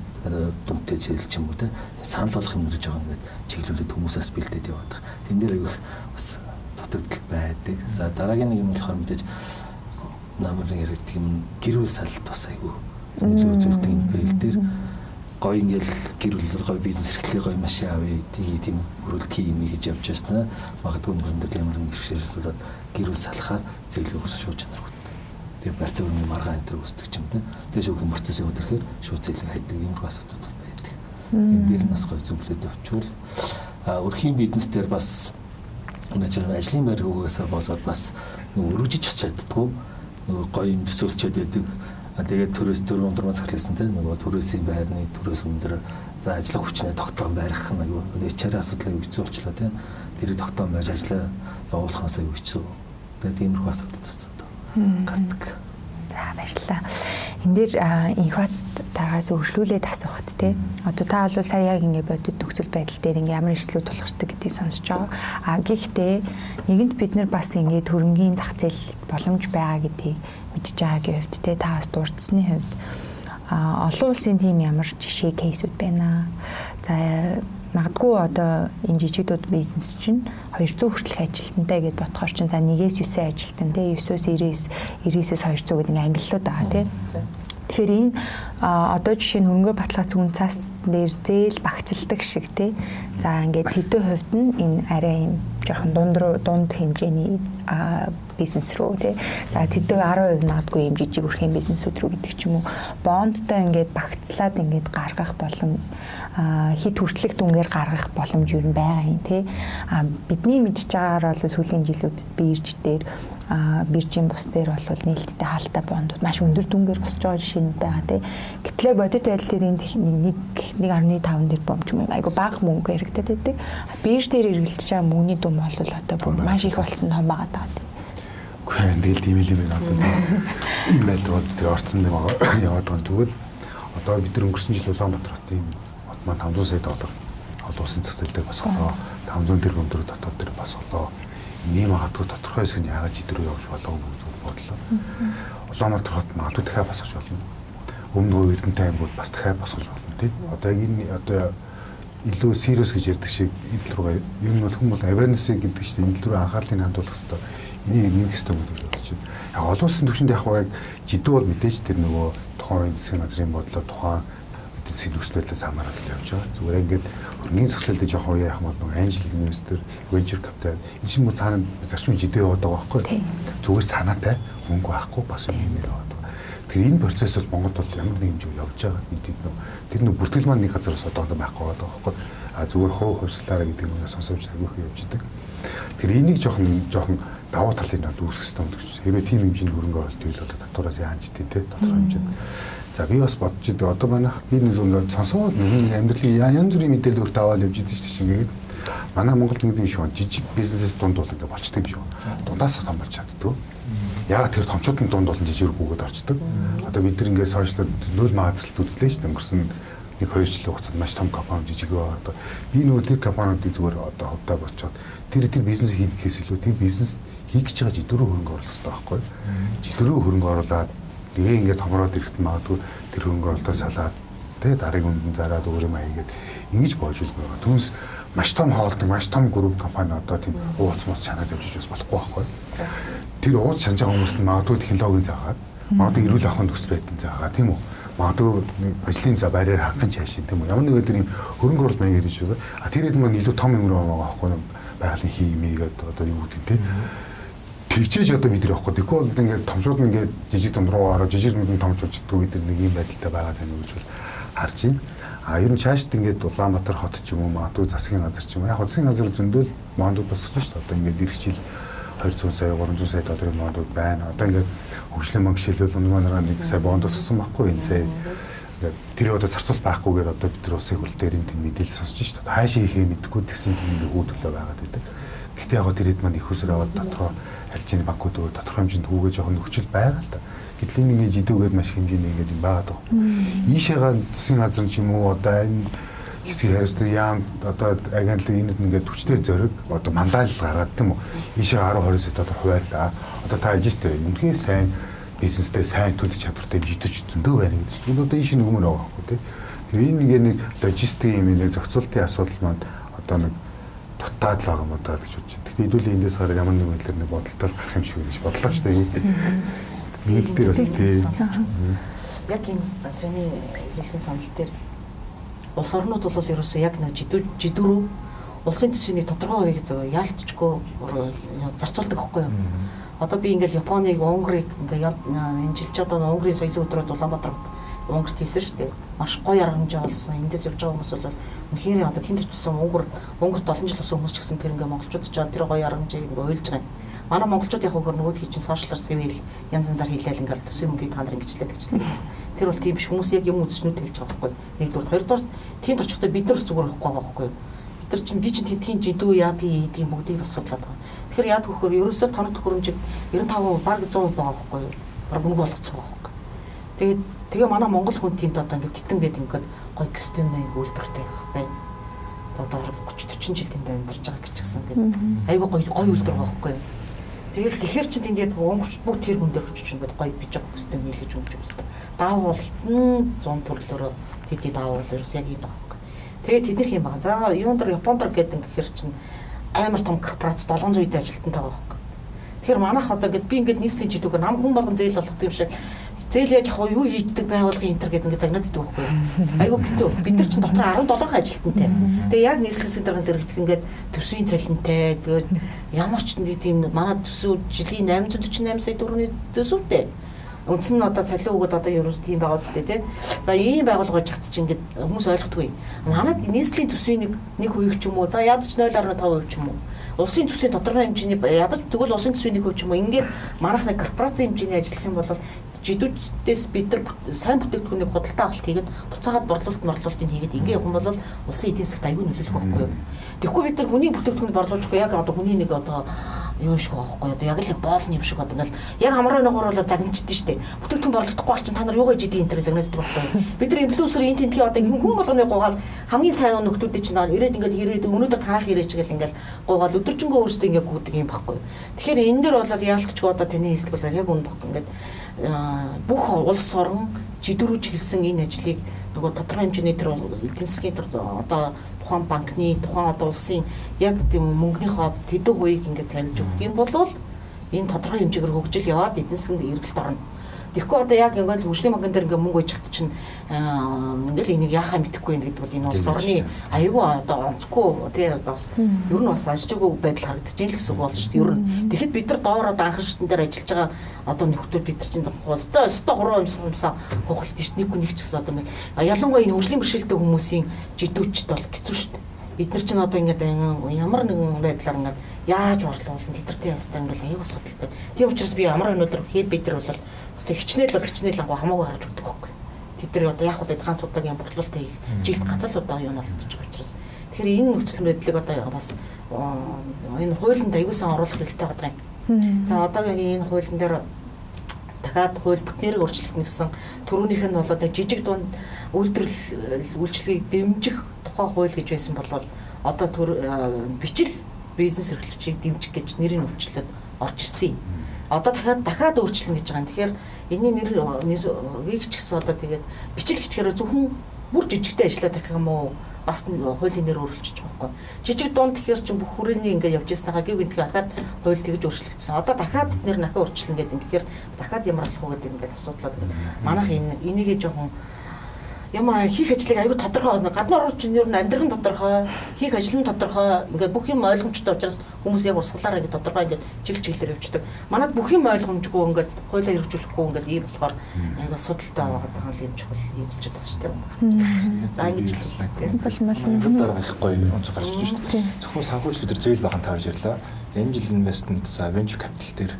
дүнтэй зээл ч юм уу те санал болгох юм гэж байгаа ингээд чиглүүлээд хүмүүсээс бэлдээд яваад байгаа. Тэн дээр аюух бас дутагдал байдаг. За дараагийн нэг юм болохоор мэдээж намрын яригддаг юм гэрүүл салалт бас аюу нөлөө үзүүлдэг юм байл дээр гоё ингээл гэр бүлээр гоё бизнес эрхлэх гоё машин авъя тийм хөрөлт хийм гэж явж байснаа магадгүй өндөр ямар нэг бэрхшээлс болоод гэр бүл салахаар зээл өгөх шууд чанаргүй. Тэгээ барьцаа өрний маргаан энэ үүсдэг ч юм те. Тэгээ шүүхийн процессын өдөрхээр шууд зээлийг хайдаг юм руу асуудал байдаг. Энэ дээр нас гоё зөвлөд явуучвал өрхийн бизнес дээр бас өнөөдөр ажлын байргуугаас болоод бас өргөжиж бас чаддгүй гоё юм төсөөлчөд байдаг. Тэгээд төрөөс 4 өндөр захирлсан те нөгөө төрөөсийн байрны төрөөс өндөр за ажиллах хүчнээ тогтоон барих нь аюу HR асуудлыг хэцүү болчлоо те тэрийг тогтоон байж ажиллаа явуулахаас аюу хэцүү. Тэгээд тиймэрхүү асуудал бас гардаг. За баярлалаа. Энд дээр инхбат тагаас өршлүүлээд асуухад те одоо та бол сая яг ингэ бодит нөхцөл байдал дээр ингэ ямар эрсдлүүд тулгардаг гэдгийг сонсож байгаа. Гэхдээ нэгэнт бид нар бас ингэ хөрөнгөний зах зээл боломж байгаа гэдгийг мэдж байгаагийн хувьд те та бас дурдсны хувьд олон улсын тийм ямар жишээ кейсүүд байна. За магадгүй одоо энэ жижигдүүд бизнес чинь 200 хүртэлх ажилтнтай гэдээ бодохоор чинь за 1-9 ажилтан те 9-9-с 200 гэдэг ангиллууд байгаа те. Тэгэхээр энэ одоо жишээ нь хөрөнгө баталгаа зүүн цаас дээр зээл багцалдаг шиг те. За ингээд хэдэн хувьд нь энэ арай юм жоохон дунд хэмжээний бизнес рүү те. За тэдний 10% магадгүй юм жижиг өрхийн бизнесүүд рүү гэдэг ч юм уу. Бондтой ингээд багцлаад ингээд гаргах болон хит хүртэлх дүнгээр гаргах боломж юу байгаа юм те. Бидний мэдж байгаагаар бол сүүлийн жилүүдэд би ирж дээр биржийн бус дээр бол нээлттэй хаалттай бондууд маш өндөр дүнгээр босч байгаа жишээнүүд байгаа тий. Гэтэл бодит байдал дээр энэ 1.5 тэрбум ч юм айгу бага мөнгө хэрэгтэй байдаг. Бирж дээр эргэлдэж байгаа мөнгөний дүн бол одоо бүр маш их болсон том байгаа даа тий. Гэхдээ тэгэл тийм юм одоо ийм байлууд тэр орцсон юм яваад байгаа зүгээр одоо бид нар өнгөрсөн жил Улаанбаатар хотын хот маань 500 сая доллар олон улсын зах зээлдээ босголоо 500 тэрбум төгрөг дотоод дээр босголоо ийм магадгүй тодорхой хэсэг нь яагаад жид рүү явж болоогүй гэж бодлоо. Улаанбаатар хот магадгүй дахиад босгож болно. Өмнө Эрдэнэт аймагуд бас дахиад босгож болно тийм. Одоо энэ одоо илүү serious гэж ярьдаг шиг энэ рүү ер нь бол хүмүүс awareness гэдэг чинь энэ рүү анхаарлыг хандуулах хэрэгтэй. Энийг нэмэх хэрэгтэй юм гэж бодож байна. Яг олон улсын түвшинд яг яг жидүү бол мэдээж тэр нөгөө тухайн засгийн газрын бодлоо тухайн эдийн засгийн нөхцөлөөс хамаарат явж байгаа. Зүгээр ингээд хөрөнгөний зах зээлд жоох уу яах юм бол англи инвестор, venture capital энэ шиг муу цаана зарчим жидүү яваад байгаа байхгүй. Зүгээр санаатай мөнгө авахгүй бас юм яваад байгаа. Тэгэхээр энэ процесс бол Монголд бол ямар нэг хэмжээ явж байгаа. Тэр нөгөө бүртгэл маань нэг газараас одоохондоо байхгүй байгаа байхгүй. А зүгээр хувьслаараа гэдэг нь сонсож агиох явж идэг. Тэр энийг жоохон давуу талыг над үүсгэх хэрэгтэй юм гэж. Хэрвээ тийм хэмжээний хөрөнгө оруулалт ивэл одоо татвараас яанчтэй те тодорхой хэмжээнд. За би бас бодож идэг. Одоо манай бизнес ингээд сонсоод амьдралын янз бүрийн мэдээлэл өөртөө аваад явж идэг чинь ингээд манай Монголд нэг юм шиг байна. Жижиг бизнесээс дунд бол ингээд болчтой юм шиг байна. Дундаас том болж чаддгүй. Яг тэр томчуудын дунд болон жижигрүүгүүд орчдөг. Одоо бид нар ингээд сошиал нөл магадлалт үзлээ шүү дээ. Өнгөрсөн 1-2 жилийн хугацаанд маш том компани жижиг байгаа. Одоо би нөгөө тэр компаниудыг зүгээр одоо хөвдөө бочоод тэр бизнес хийхээс илүү тэр бизнес хийх гэж байгаа жидөрөө хөрөнгө оруулах хэрэгтэй байхгүй юу? Жидөрөө хөрөнгө оруулаад тэгээ ингээд томроод ирэхэд магадгүй тэр хөрөнгө оруулалтаа салаад тэгээ дарыг үнэн зараад өөр юм аягээд ингэж болж байгаа. Түүнээс маш том хоолдог, маш том групп компани одоо тийм ууц мууц чанаад явж бас болохгүй байхгүй юу? Тэр ууц чанаж байгаа хүмүүс нь магадгүй технологийн заагаад магадгүй эрүүл ахуйн төс байдсан заагаад тийм үү? Магадгүй ажлын за барьаар ханган чаашин тийм үү? Ямар нэгэн тэр юм хөрөнгө оруулалт маяг гэж байна. А тэр хэд маань илүү том юм руу байгаа байхгүй юу? Байгалийн химигээд одоо юу гэдэг те тэгчээж одоо бид нар явахгүй. Тэгэхгүй бол ингээд томшууд нь ингээд жижиг дунд руу ороо жижиг дунд томчулчдгүй бид нар нэг юм байдалтай байгаа тань гэж бол харж байна. А ер нь чаашд ингээд Улаанбаатар хот ч юм уу магадгүй засгийн газар ч юм уу яг засгийн газар зөндөл мондууд босгож шүү дээ. Одоо ингээд ирэх жил 200 сая 300 сая долларын мондууд байна. Одоо ингээд хөгжлийн банк шилжүүлэл өнөөдөр нэг сая бонд босгосон байхгүй энэ сая тэр одоо зарцуул байхгүйгээр одоо бид нар улсын хөл дээр энэ мэдээлэл сонсож шүү дээ. Хаашаа хийхээ мэдэхгүй тэгсэн тийм хүү төлөө байгаад байдаг. Гэхдээ яг тэр хэд маань их усраа аваад дотроо харилцааны банкуд өгөө тодорхой хэмжээнд хүүгээ жоохон нөхцөл байгаа л та. Гэтэл энэ ингээд жидүүгээд маш хэмжээний ингээд юм байгаа даа. Ийшээгаа засгийн газар ч юм уу одоо энэ хэсгийн хариуцлага яам одоо агентлаг энэд ингээд хүчтэй зориг одоо манлайлал гаргаад тийм үү. Ийшээ 10-20 сая доллар хуваарлаа. Одоо та ажистэй үнэхээр сайн бизнестэй сайн төлөв чадвартай жидэж зөндөө байна гэдэг чинь одоо энэ шинэ өмнө байгаа байхгүй тийм. Тэр энэ нэг логистикийн юм нэг зохицуултын асуудал маань одоо нэг дутаад л байгаа юм даа гэж бодож байна. Гэхдээ хэдүүлээ эндээс гараад ямар нэг байдлаар нэг бодолтой гарах юм шиг гэж бодлоо ч тийм. Нэг дээр бас тийм. Яг энэ саяны хэлсэн санал дээр улс орнууд бол ерөөсөө яг нэг жидүүрүү улсын төсвийн тодорхой хувийг зөв яалтчгүй зарцуулдаг байхгүй юу? Одоо би ингээл Японыг, Унгарыг ингээ энэ жил ч одоо Унгарийн соёлын өдрөд Улаанбаатар Унгарт хийсэн шүү дээ. Маш гоё арга хэмжээ болсон. Эндээс явж байгаа хүмүүс бол үнэхээр одоо тэнд очсон Унгарт олон жил болсон хүмүүс ч гэсэн тэр ингээ монголчууд ч тэр гоё арга хэмжээг ингээ уйлж байгаа юм. Манай монголчууд яг өөр нөгөөд хийж сошиалар сэвэл янз янзаар хийлээл ингээл төсвийн мөнгийг та нар ингэжлээд гэжлээ. Тэр бол тийм биш хүмүүс яг юм үзчнүүд хэлж байгаа байхгүй. Нэгдүгээр, хоёрдугаар тэнд очихдоо бид нар зүгээр байхгүй байгаа байхгүй. Бид нар чинь би чинь тийм жидүү яад ийм бүгдийг бас судлаад байгаа. Тэгэхээр яад гэхээр ерөөсөө тоног төхөөрөмжийг 95% баг 100% байгаа байхгүй юу? Баг мөнгө болгоцсон байгаа байхгүй. Тэгээ манай монгол хүн тэнд одоо ингээд титэнгээд ингээд гоё костюмыг үйлдвэртэй байх байна. Одоо 30-40 жил тэнд амьдарч байгаа гэж гисэн ингээд айгүй гоё үйлдвэр байгаа байхгүй юу? Тэгэхээр чинь тэнд яг өнгөрч бүгд тэр хүн дээр очиж чинь гоё бижиг костюм хийлгэж өгч юмстай. Даавал хитэн 100 төрлөөрөө тэдний даавал ерөөс яг юм байгаа. Тэгээд тэднийх юм байна. За юунд дэр Японд гэдэг гэхэр чинь амар том корпорац 700 үедээ ажилтнтай байгаа байхгүй. Тэгэхээр манайх одоо би ингээд нийслэлийн жидүүгээр нам хүн болгон зээл болгох юм шиг зээл яаж авах юу хийдэг байгууллагын интер гэдэг ингээд загнаад идэх байхгүй. Айгуу хэцүү. Бид нар чинь дотор 17 ажилтнтай. Тэгээ яг нийслэлийн сэдвийн дээр их ингээд төсвийн цалинтай тэгээд ямар ч тийм манай төсөв жилийн 848 сая төгрөгийн төсөвтэй. үндсэн нь одоо цалин өгөөд одоо юу тийм байгаа үстэй тий. За ийм байгууллага гэж хат чинь ингээд хүмүүс ойлгохгүй. Манайд нийслэлийн төсвийн нэг хувийг ч юм уу. За ядаж 0.5% ч юм уу. Улсын төсвийн тодорхой хэмжээний ядаж тэгвэл улсын төсвийн 1% ч юм уу. Ингээд манайх нэг корпорацийн хэмжээний ажиллах юм бол жидүүдээс бид нар сайн бүтээгдэхүүнийг худалдаа авалт хийгээд буцаагаад борлуулалтыг хийгээд ингээд явах юм бол улсын эдийн засагт аюул нөлөөлөх байхгүй юу? Тэгэхгүй бид нар хүний бүтээгдэхүүнд борлуулахгүй яг одоо хүний нэг одоо юу шиг байхгүй одоо яг л боолны юм шиг одоо ингээл яг хамраа нөхөр болоо загнаждээ штэ. Бүтээгдэхүүн борлуулахгүй чинь та нар юу гэж идэв интернет загнаждаг байхгүй юу? Бид нар инфлюенсер энэ тентхий одоо хүн болгоны гуйгаал хамгийн сайн нөхдүүдийн чинь ирээд ингээд өнөөдөр танах ирээч гэл ингээл гуйгаал өдөржингөө өөрсдөө ингээд гүдэг юм байхгүй юу? Тэгэхээр энэ дэр бол яалтчгүй одоо таны хэлдэг бол яг үн баггүй ингээд бүх улс орон жидүүрүүж хэлсэн энэ ажлыг нөгөө тодорхой хэмжээний тэр эдийн засгийн тэр одоо тухайн банкны тухайн одоо улсын яг тийм мөнгөнийхөө тэдэн хувийг ингээд тавьж өгөх юм бол энэ тодорхой хэмжээгээр хөгжил яваад эдийн засганд эргэлт орно. Тэгэхгүй одоо яг ингээд хөгжлийн банкн дээр ингээд мөнгө өгч чинь ингээд энийг яахаа мэдэхгүй юм гэдэг бол энэ улс орны аюулгүй одоо онцгүй тий бас ер нь бас ажиггүй байдал харагдаж ийн л гэсэн үг болж шүү дээ. Ер нь тэгэхэд бид нар доор одоо анхан шатн дээр ажиллаж байгаа одоо нөхдөл бид нар чинь өстой хуруу юмсаа хохолт шүү дээ. Нэг ч гэсэн одоо нэг ялангуяа энэ хөгжлийн бэрхшээлтэй хүмүүсийн жидүүчд бол хэцүү шүү дээ. Бид нар чинь одоо ингээд ямар нэгэн байдлаар ингээд яаж орлуулна тэдэртэй ястаа ингээл аюул асуудалтай. Тийм учраас би ямар өнөөдөр бид нар бол хичнээл хамаагүй харж өгдөг байхгүй. Тэд нар одоо яг удаа ганц удаагийн борлуулалт хийх жилд ганц л удаа юу нь олдчих байгаа учраас. Тэгэхээр энэ нөхцөл байдлыг одоо бас энэ хуулинд аюул сан оруулах хэрэгтэй байгаа юм. Тэгээ одоогийн энэ хуулийн дээр дахиад хууль бүтнээрээ өөрчлөлт нэгсэн түрүүнийх нь бол жижиг дунд үйлчлэгийг дэмжих тухай хууль гэж байсан бол одоо бичил бизнес эрхлэгчийг дэмжих гэж нэрийг өөрчлөлөд орж ирсэн юм. Одоо дахиад өөрчлөн гэж байгаа юм. Тэгэхээр энэний нэрийг ч гэсэн одоо тэгээд бичил хичгээр зөвхөн бүр жижигтэй ажиллаад байх юм уу? Бас хуулийн нэр өөрчлөж байгаа байхгүй. Жижиг дунд тэгэхээр чинь бүх хүрээний ингээд явж байснаа гів гэнтгээ дахиад хууль тэгж өөрчлөгдсөн. Одоо дахиад нэр дахиад өөрчлөн гэдэг юм. Тэгэхээр дахиад ямар болох вэ гэдэг ингээд асуудлаад манайх энийгээ жоохон Яма хийх ажлыг аюу тодорхой гадны орч нь ер нь амьдрах нь тодорхой, хийх ажил нь тодорхой, ингээд бүх юм ойлгомжтой учраас хүмүүс яг урсгалаараа ингээд тодорхой ингээд чиглэлээр явждаг. Манайд бүх юм ойлгомжгүй ингээд хуулиа хэрэгжүүлэхгүй ингээд ийм болохоор аюу судалтай байгаа юм чухал юм болчиход байгаа шүү дээ. За ингэж л дараа гахгүй онцгой гарч ирж шүү дээ. Зөвхөн санхүүжилтүүд төр зээл баган тавьж ирлээ. Энэ жил инвестмент за venture capital дээр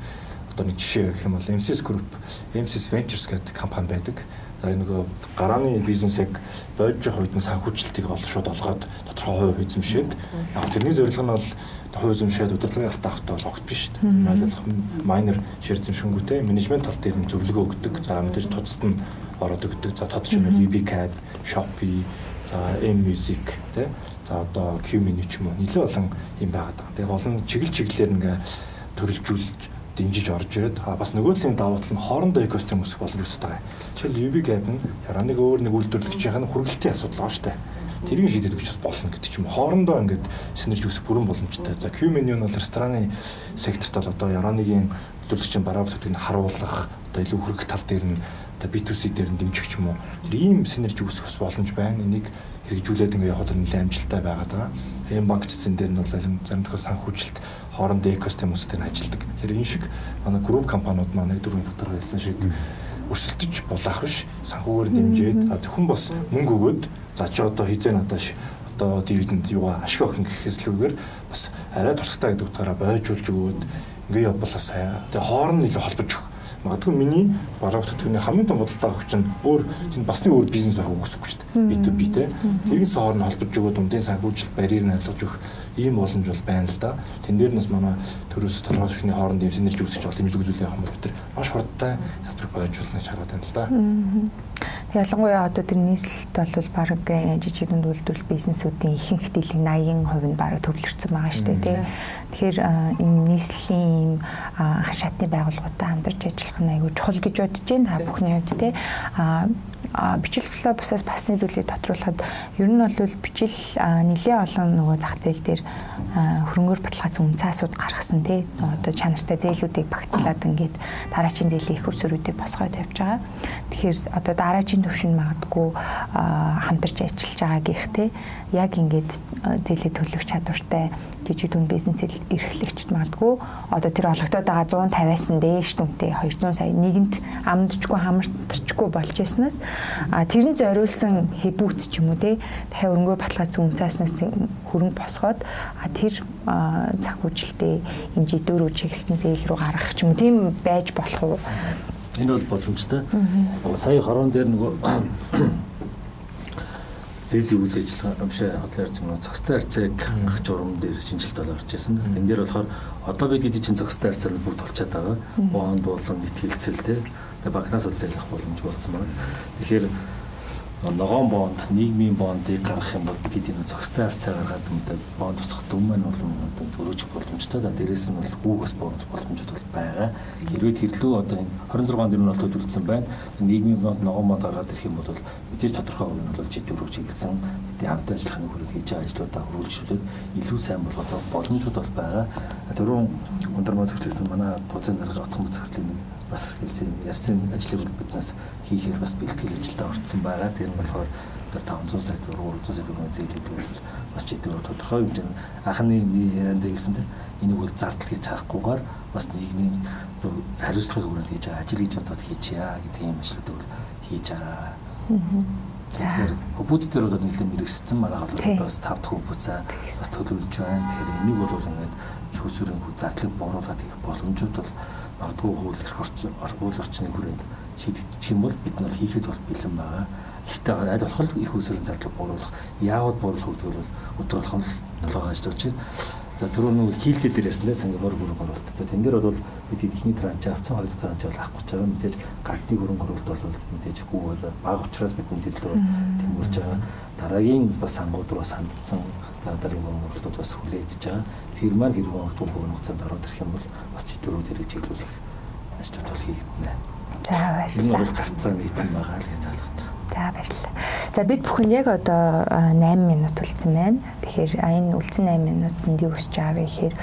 одоо нэг жишээ гэх юм бол MCS Group, MCS Ventures гэдэг компани байдаг. Нөгөө гарааны бизнесийг бойж явах үед нь санхүүжилтийг шууд олгоод тодорхой хувь эзэмшээд яг тэрний зорилго нь бол хувь эзэмшээд удирдлагын арт авахтай бол огт биш шүү дээ. Ойлгох майнер шир эзэмшингүүтэй менежмент тал дээр нь зөвлөгөө өгдөг. За мэдээж тусад нь ороод өгдөг. За тодорч юм UBCAD, Shopee, за M-Music тий. За одоо Q-Mini ч юм уу нэлээд олон юм байгаад байгаа. Тэгээ олон чиглэлээр ингээ төрөлжүүлж дэмжиж орж ирээд бас нөгөөлийн давуу тал нь хоорондоо экосистем үүсгэх боломж үүсэж байгаа. Жишээл UBCAD нь яраныг өөр нэг үйлдвэрлэгчийн хүргэлтийн асуудал байгаа шүү дээ. Тэрийг шийдэх гэж бас болно гэдэг ч юм. Хоорондоо ингээд синерги үүсэх бүрэн боломжтой. За Q-Mini нь бол рестораны секторт бол одоо яраныгийн үйлдвэрлэгчийн бараа бүтээгдэхүүнийг харуулах, одоо илүү хүргэх тал дээр нь одоо B2C дээр нь дэмжих ч юм уу. Тэр ийм синерги үүсэх боломж байна. Энийг хэрэгжүүлээд ингээд явахад нэлээд амжилттай байгаад байгаа. Эм банкчдын дээр нь бол зарим тохиол санхүүжилт хоорондоо экосистем үүсгэж ажилладаг. Тэгэхээр энэ шиг манай групп компаниуд маань нэг дөрвийн хатар байсан шиг өрсөлдөж булаах биш санхүүгээр дэмжиж зөвхөн бас мөнгө өгөөд за чи одоо хизээ надад одоо дивиденд юугаа ашиг өгөх гэхээслүүгээр бас арай туршлагатай гэдэг утгаараа бойжуулж өгөөд ингээ явбалаа сайн. Тэгээ хооронд илүү холбож өгөх. Магадгүй миний бараа бүтээгдэхүүний хамгийн том бодлого өгч нь өөр тийм бас нэг өөр бизнес байх үгүйсэхгүй шүү дээ. B2B те. Тэрнээс хооронд холбож өгөөд үндийн санхүүжилт барьерыг харилцаж өгөх ийм боломж бол байна л да. Тэн дээр нас манай төрөөс тодорхой төвшний хооронд ийм синерги үүсгэж байгаа хэмжлэг үзүүлэх юм бол бид маш хурдтай салбарыг бойжуулна гэж хараад байна л да. Ялангуяа одоо тэр нийслэлт бол баг жижиг дунд үйлдвэрлэл бизнесүүдийн ихэнх дийлэн 80% нь баг төвлөрсөн байгаа шүү дээ тий. Тэгэхээр энэ нийслэлийн анх шатны байгууллагуудаа хамтарч ажиллах нь аюул чухал гэж бодож байна. Та бүхний хувьд тий. бичил глобусаас бас нэг зүйлийг тодруулахад ер нь бол бичил нэлээд олон нөгөө зах зээл дээр хөрөнгөөр баталгаа зүүн цаасууд гаргасан тий одоо чанартай зээлүүдийг багцлаад ингээд дараачийн зээлийн их усруудыг босгоод тавьж байгаа. Тэгэхээр одоо дараачийн төвшин магадгүй хамтарч ажиллаж байгаа гэх тий яг ингээд зээлээ төлөх чадвартай жижиг дүн бизнес эрхлэгчд магадгүй одоо тэр олгодод байгаа 150-аас нь дээш дүнтэй 200 сая нэгэнт амдчгүй хамтарчгүй болж яснаас тэрэн зориулсан хэбүүц ч юм уу те дахиад өрөнгөөр баталгаа зүүн цааснаас хөрөнгө босгоод тэр санхүүжилтээ энэ дөөрөө чиглэсэн зээл рүү гаргах ч юм уу тийм байж болох уу? Энэ бол боломжтой. Сая хорон дээр нөгөө зээлийн үйл ажиллагаа амшаа хотлоор зөв зохистой харьцааг гах журам дээр шинжилт гарч ирсэн. Энд дээр болохоор одоо бид эдийн чинь зохистой харьцаа бүгд толчаад байгаа. Бонд болон нийт хилцэл те. Тэгээ банкнаас бол зээлэх боломж болсон байна. Тэгэхээр ногоон бонд, нийгмийн бондыг гаргах юм бол бид энэ зохистой харьцаа гаргаад мэдээ бонд усах дүн маань бол төрөөж боломжтой. За дээрэс нь бол гүүгээс боломжууд бол байгаа. Хэрвээ тэрлүү одоо энэ 26 онд нь бол төлөвлөсөн байна. Нийгмийн бонд, ногоон бонд гаргаад ирэх юм бол мэдээж тодорхой хувь нь бол жидвэр чиглэсэн бидний хамт ажиллахын хүрээд хийж байгаа ажлуудаа хөрвүүлжүүлээд илүү сайн болгох боломжууд бол байгаа. Түрүүн өндөр мөцөглөсөн манай тузын дарга отхон мөцөглөлийн бас хэлсэн ярьсан ажлыг биднээс хийхээр бас бэлтгэл ажилдаа орцсон байгаа. Тэр нь болохоор тэр 500 сая төгрөг 400 сая төгрөгийн зээлүүд бол бас жидвэр тодорхой хэмжээнд анхны ярианд хэлсэнтэй энийг бол зардал гэж харахгүйгээр бас нийгмийн хариуцлагын хүрээнд хийж байгаа ажил гэж бодоод хийчихье гэдэг юм ажлуудыг бол хийж байгаа. Тэгэхээр хөвбүүд дээр бол нэлээд мэрэгссэн манай холбоо бас 5 дахь хөвбүүцээ бас төлөвлөж байна. Тэгэхээр энийг бол ингээд их усүрийн зардлыг бууруулаад хийх боломжууд бол магадгүй хууль орчны хүрээнд шийдэгдчих юм бол бид нар хийхэд бол бэлэн байгаа. Гэхдээ аль болох их усүрийн зардлыг бууруулах, яагаад бууруулах гэдэг бол өдөр болгон толгой ажиллаж байна. За түрүү нэг хийлдэ дээр ясна Сингапур хөрөнгө оруулалттай. Тэн дээр бол бид ихний транч авсан, хоёр дахь транч бол авахгүй ч байгаа. Мэдээж гадны хөрөнгө оруулалт бол мэдээж хүү бол бага учраас бид мэдээлэл тэмүүлж байгаа. Дараагийн бас сангууд руу сандсан дараагийн хөрөнгө оруулалтууд бас хүлээгдэж байгаа. Тэр маань хэрэг магадгүй хөрөнгө хугацаанд ороод ирэх юм бол бас чиглэлүүд хэрэг чиглүүлэх ажлууд бол хийгдэнэ. За баярлалаа. Энэ бол гарцаа нийцэн байгаа л гэж ойлгож байна. За баярлалаа. За бид бүхэн яг одоо 8 минут үлдсэн байна. Тэгэхээр энэ үлдсэн 8 минутанд юу хийж байгаа вэ гэхээр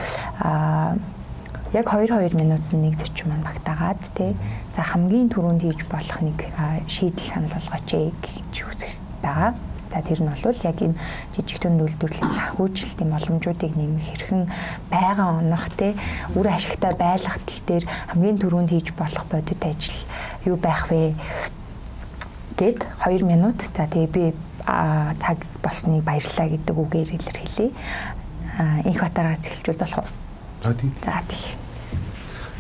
яг 2 минутанд нэг зочин маань багтаагаад тий. За хамгийн түрүүнд хийж болох нэг шийдэл санал болгооч гэж хүсэх байгаа. За тэр нь бол яг энэ жижиг дүн үйлдвэрлэлийн санхүүжилтийн боломжуудыг нэмэх хэрхэн байгаа онох те үр ашигтай байлгах тал дээр хамгийн түрүүнд хийж болох бодит ажил юу байх вэ гэд 2 минут. За тэгээ би цаг болсныг баярлалаа гэдэг үгээр илэрхийлье. Инх батараас эхэлжүүл болох уу? За тийм. За тийм.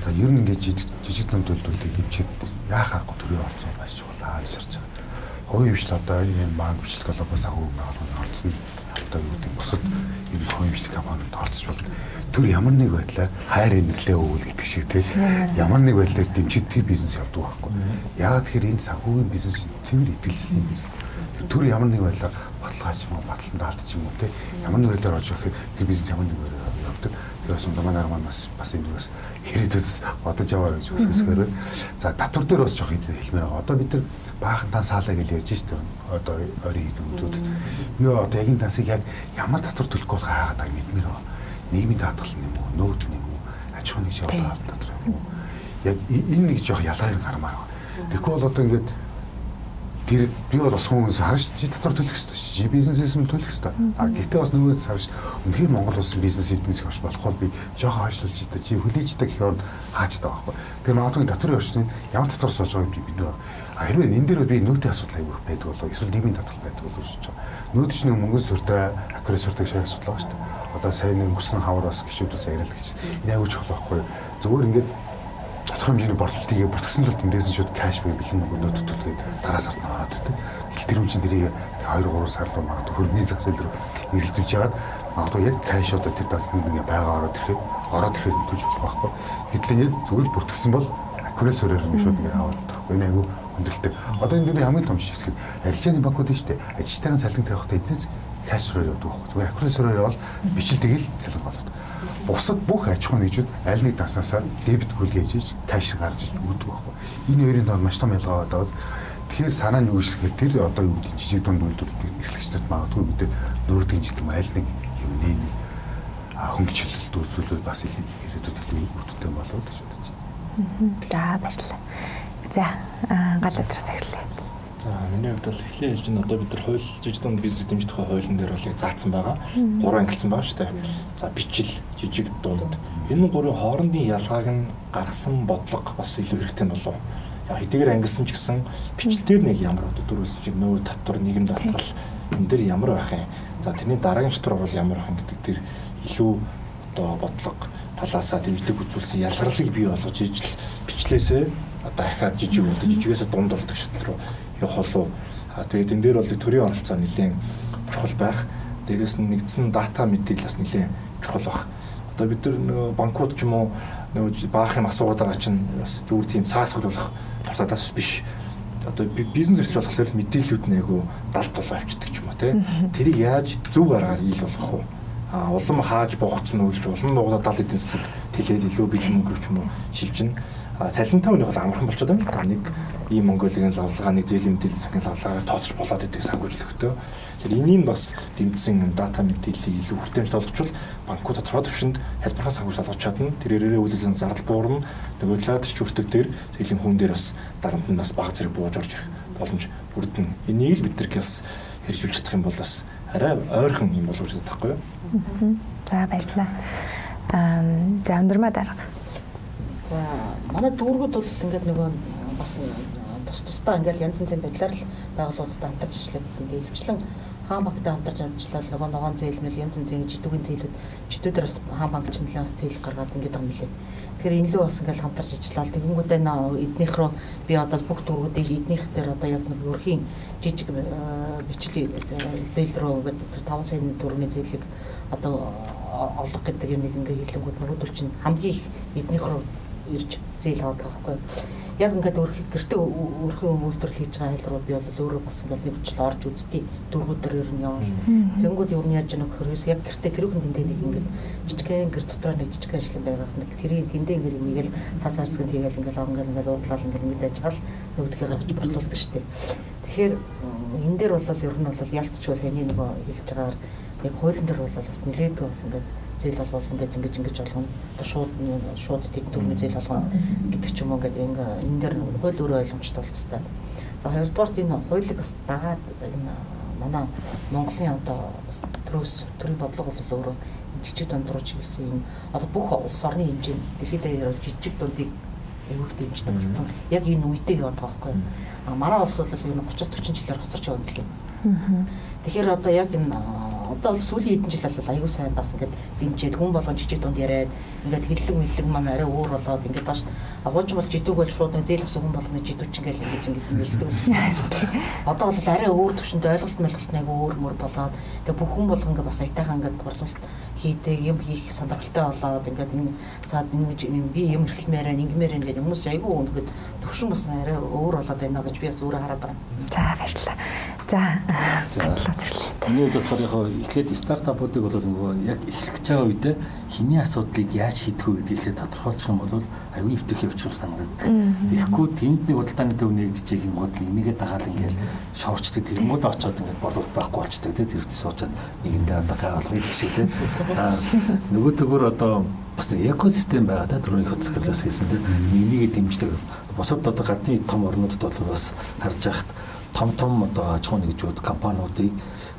За ер нь ингэж жижиг дүн үйлдвэрлэлийг дэмжиж яах аргагүй төрийн орцоо байж чуулаа гэж харж байгаа. Хувийн хвшил одоо ийм банк хвшил глобал санхүүгийн байгууллаганд орсон одоо юу гэдэг бусад ийм хувийн хвшил компанид орцож болно. Тэр ямар нэг байдлаар хайр инэрлээ өвөл гэдэг шиг тийм ямар нэг байдлаар дэмжиж тэр бизнес явдаг байхгүй. Яагаад тэгэхээр энэ санхүүгийн бизнес цэвэр итгэлцсэн бизнес. Тэр ямар нэг байдлаар баталгаач юм уу, батлан даалт ч юм уу тийм ямар нэг байдлаар орж ирэхэд тэр бизнес ямар нэг байдлаар явдаг. Тэрээс манай маань бас энэ бас хэрэгдэс бодож яваа гэж үсгэсгээр байна. За татвар дээр бас жоох юм хэлмээр байгаа. Одоо бид нар баахан тан саалаа гэж ярьж штэ. Одоо ойрын хэдүүдэд. Би одоо яг энэ тансыг яг ямар татвар төлөх болох хаагаад байгаа мэдмээр байгаа. Нийгмийн даатгал юм уу, нөөд юм уу, аж ахуйн шалтгаан татвар юм уу. Яг энэ нэг жоох ялгааг гармаар байгаа. Тэгэхгүй бол одоо ингээд тэр би бол бас хүмүүс харж чи татвар төлөх ёстой. Чи бизнесээс нь төлөх ёстой. А гэхдээ бас нөгөө харж үнэхээр Монгол улсын бизнес эднээс хойш болох бол би жоохон хойшлуулж идэ чи хүлээж идэх юм хааж байгаа байхгүй. Тэр магадгүй татварын орчны ямар татвар сууж байгааг бид нөө хэрвээ энэ дээр би нөөтийн асуудал аяг байдаг болоо эсвэл нийгмийн татвар байдаг болоо гэж байна. Нөөт чинь мөнгөн сүртэй аккурат сүртэй шиг асуудал байгаа шүү дээ. Одоо сайн өнгөрсөн хавар бас гişүүдээс яриад гэж. Энэ аяг чухал байхгүй. Зүгээр ингээд тодорхой хэмжээний борлуулалтыг бүртгэсэн л тэндээс шууд кэш бай бэлэн нөөт төлгээд дараа сард ороод ирдэг. Тэр үн чинь тэрийг 2-3 сар руу магадгүй хөрмийн зах зээл рүү эргэлдүүлж яагаад магадгүй яг кэшуудаа тэр дасны нэг байга ороод ирэхэд төлж болох байхгүй. Гэтэл ингээд зүгээр бүртгэсэн бол аккурат сүрээр нь шууд ингээд аваад байгаа. Энэ аяг өндөрлөлтэй. Одоо энэ дөрвийн хамгийн том шийтгэл арилжааны банкуд нь шүү дээ. Ажилтайхан цалин тавихтай эзэс кэш сүрээр явдаг байхгүй. Зүгээр аккурат сүрээр явал бичил тэгэл цалин болдог. Бусад бүх аж ахуйн нэгжүүд аль нэг таснасаа дебит хөлгээ хийж кэш гарч өгдөг байхгүй. Энэ хоёрын донд маш том ялгаа байдаг. Тэгэхээр санаа нь юу ширхээ тэр одоо юу гэдэг жижиг дунд үйлдвэрлэлд эрхлэгчдад магадгүй бид нөөдгийн жилт юм аль нэг юмны хөнгөлөлт үүсвэл бас ирээдүйд үрдтэй болоод гэж бодож байна. За баярлалаа. За галзатраа захирлаа. За миний хувьд бол эхлээ хэлж байна. Одоо бид нар хууль жижиг дунд бизнес дэмжих тухай хуулийн дээр бол яг заасан байгаа. 3 ангилсан байгаа шүү дээ. За бичил, жижиг дунд. Энэ гурвын хоорондын ялгааг нь гаргасан бодлого бас илүү хэрэгтэй болов. Яг хэдийгээр ангилсан ч гэсэн бичил дээр нэг ямар одоо дөрвөөс чинь нөө татвар нийгэм даатгал энэ дээр ямар байх юм. За тэрний дараагийн шатрал бол ямар байх юм гэдэг дээр илүү одоо бодлого талаасаа дэмжлэг үзүүлсэн ялгарлыг бий болгож ижил бичлээсээ дахиад жижиг үлдэж жижигээс дунд болдог шатрал руу явах болов. Тэгээд энэ дээр бол төрийн оролцоо нэлээд чухал байх. Дээрээс нь нэгдсэн дата мэдээлэл бас нэлээд чухал байх. Одоо бид нар банкуд ч юм уу нөгөө баах юм асуугаад байгаа чинь бас зүгээр тийм саасгуулах тусадаас биш. Одоо бизнес эрч болохоор мэдээллүүд нь айгу далд тул авчдаг ч юм уу тий. Тэрийг яаж зөв аргаар ил болгох вэ? Улам хааж богцсон үйлч улам нугадаа дал эдийн засаг тэлэл илүү бэлэн мөнгө ч юм уу шилжин. Цалинтай үнийг бол амархан болчиход байна л та. Нэг ийм Монголын лавлгаа нэг зээлийн мэдээлэл цагийн лавлгаагаар тооцож болоод идэг санхүүжилттэй. Тэгэхээр энийг бас дэмжсэн дата мэдээллийг илүү хүртээмж болгочвол банкуд тодорхой төвшөнд хэлбэрхэн санхүүж олгож чадна. Тэрээрээ үйлдвэрлэлийн зардал буурна. Тэгээд ладч хүртэг дээр зээлийн хүн дээр бас дарамт нь бас бага зэрэг бууж орж ирэх боломж бүрдэн. Энийг л бид нар бас хэрэгжүүлж чадах юм бол бас арай ойрхон юм болов уу гэж бодохгүй юу? За баярлалаа. За өндрмаа дарга. За манай дүүргүүд бол ингээд нөгөө бас тусдаа ингээд янз янзын байдлаар л байгууллагуудад хамтарч ажиллаад ингээд хвчлэн хаан банктай хамтарч ажиллаад нөгөө ногоон зээлмэл янз янзын жидүүгийн зээлүүд жидүүдээр бас хаан банк ч нэлээд бас зээл гаргаад ингээд байгаа юм лээ. Тэгэхээр энэ лөө бас ингээд хамтарч ажиллаад тэгэнгүүтээ эднийх рүү би одоо бүх дүүргүүдийн эднийх дээр одоо яг нэг өрхийн жижиг бичлийн зээл рүү ингээд 5 саяны төгрөгийн зээлийг одоо олох гэдэг юм ингээд хэлэнгүүд нөгөөдөл чинь хамгийн их эднийх рүү ирж зээл авах байхгүй. Яг ингээд гэртээ өрхөө үйлдвэрлэл хийж байгаа айл руу би бол өөрөө бас ингээд нэг хүчил орж үзтий дөрвүүдээр ер нь явал. Тэнгүүд юу яаж яах вэ? Яг гэртээ тэр хүн тэндээ нэг ингээд жижигхэн гэр дотор нэг жижигхэн ажил байгаас нэг тэрийн тэндээ ингээд нэгэл цаас харсгэн тэгээл ингээд уудлал ингээд байж гал нөгөөдгөө гаргаж борлуулдаг шүү дээ. Тэгэхээр энэ дээр бол ер нь бол ялтчгүй саяны нөгөө хэлж байгаагаар яг хуулийн дээр бол бас нэлээд бас ингээд зээл болгол ингээд ингэж болгоно. Одоо шууд тэд төрний зээл болгоно гэдэг ч юм уу ингээд энэ дээр хууль өөрөө ойлгомжтой болцтой. За хоёрдугаарт энэ хуулийг бас дагаад энэ манай Монголын одоо төрийн бодлого бол өөрөө жижиг дунд руу чиглэсэн юм. Одоо бүх улс орны хэмжээнд дэлхийд даяар жижиг дундыг өвөг дэмждэг болсон. Яг энэ үедээ яваад байгаа байхгүй. Манай улс бол энэ 30-40 жилээр хоцорч яваад лээ. Тэгэхээр одоо яг энэ одоо бол сүүлийн хэдэн жил бол аюу сайн бас ингээд дэмжиж хүн болгон жижиг дунд яриад ингээд хиллэг маань арай өөр болоод ингээд баш хууч бол жидүүг бол шууд зээл авсан хүн болгоны жидүүч ингээд нэрэлдэг ус. Одоо бол арай өөр төвшөнд ойлголт нэг өөр мөр болоод тэгээ бүх хүн болгон ингээд бас аятайхан ингээд борлуулалт хийдэг юм хийх сонирхолтой болоод ингээд энэ цаад энэ би юм эрхлэмээр ингэмээр ингээд хүмүүс аягүй ингээд төвшин бас арай өөр болоод байна гэж би бас өөрөө хараад байгаа. За баярлалаа. За миний хувьд болохоор яг эхлээд стартапуудыг бол нөгөө яг эхлэх гэж байгаа үедээ хиний асуудлыг яаж шийдэх вэ гэдгийг тодорхойлчих юм бол аюу өвтөх явчих санагддаг. Тэгэхгүй тэнд нэг худалдааны төв нэгдэж байгаа юм бол энийгээ дагаал ингээл шуурчдаг тэрмүүд очоод ингээд борлуулалт байхгүй болчдөг те зэрэгцээ суучаад нэгэндээ одоо гайвал нэг шиг те нөгөө төгөр одоо бас экосистем байгаа те түрүүний хөцгөлөөс хийсэн те энийгээ дэмждэг. Бусад одоо гадны том орнуудад бол бас харж байхад том одоо аж ахуйн нэгжүүд компаниудыг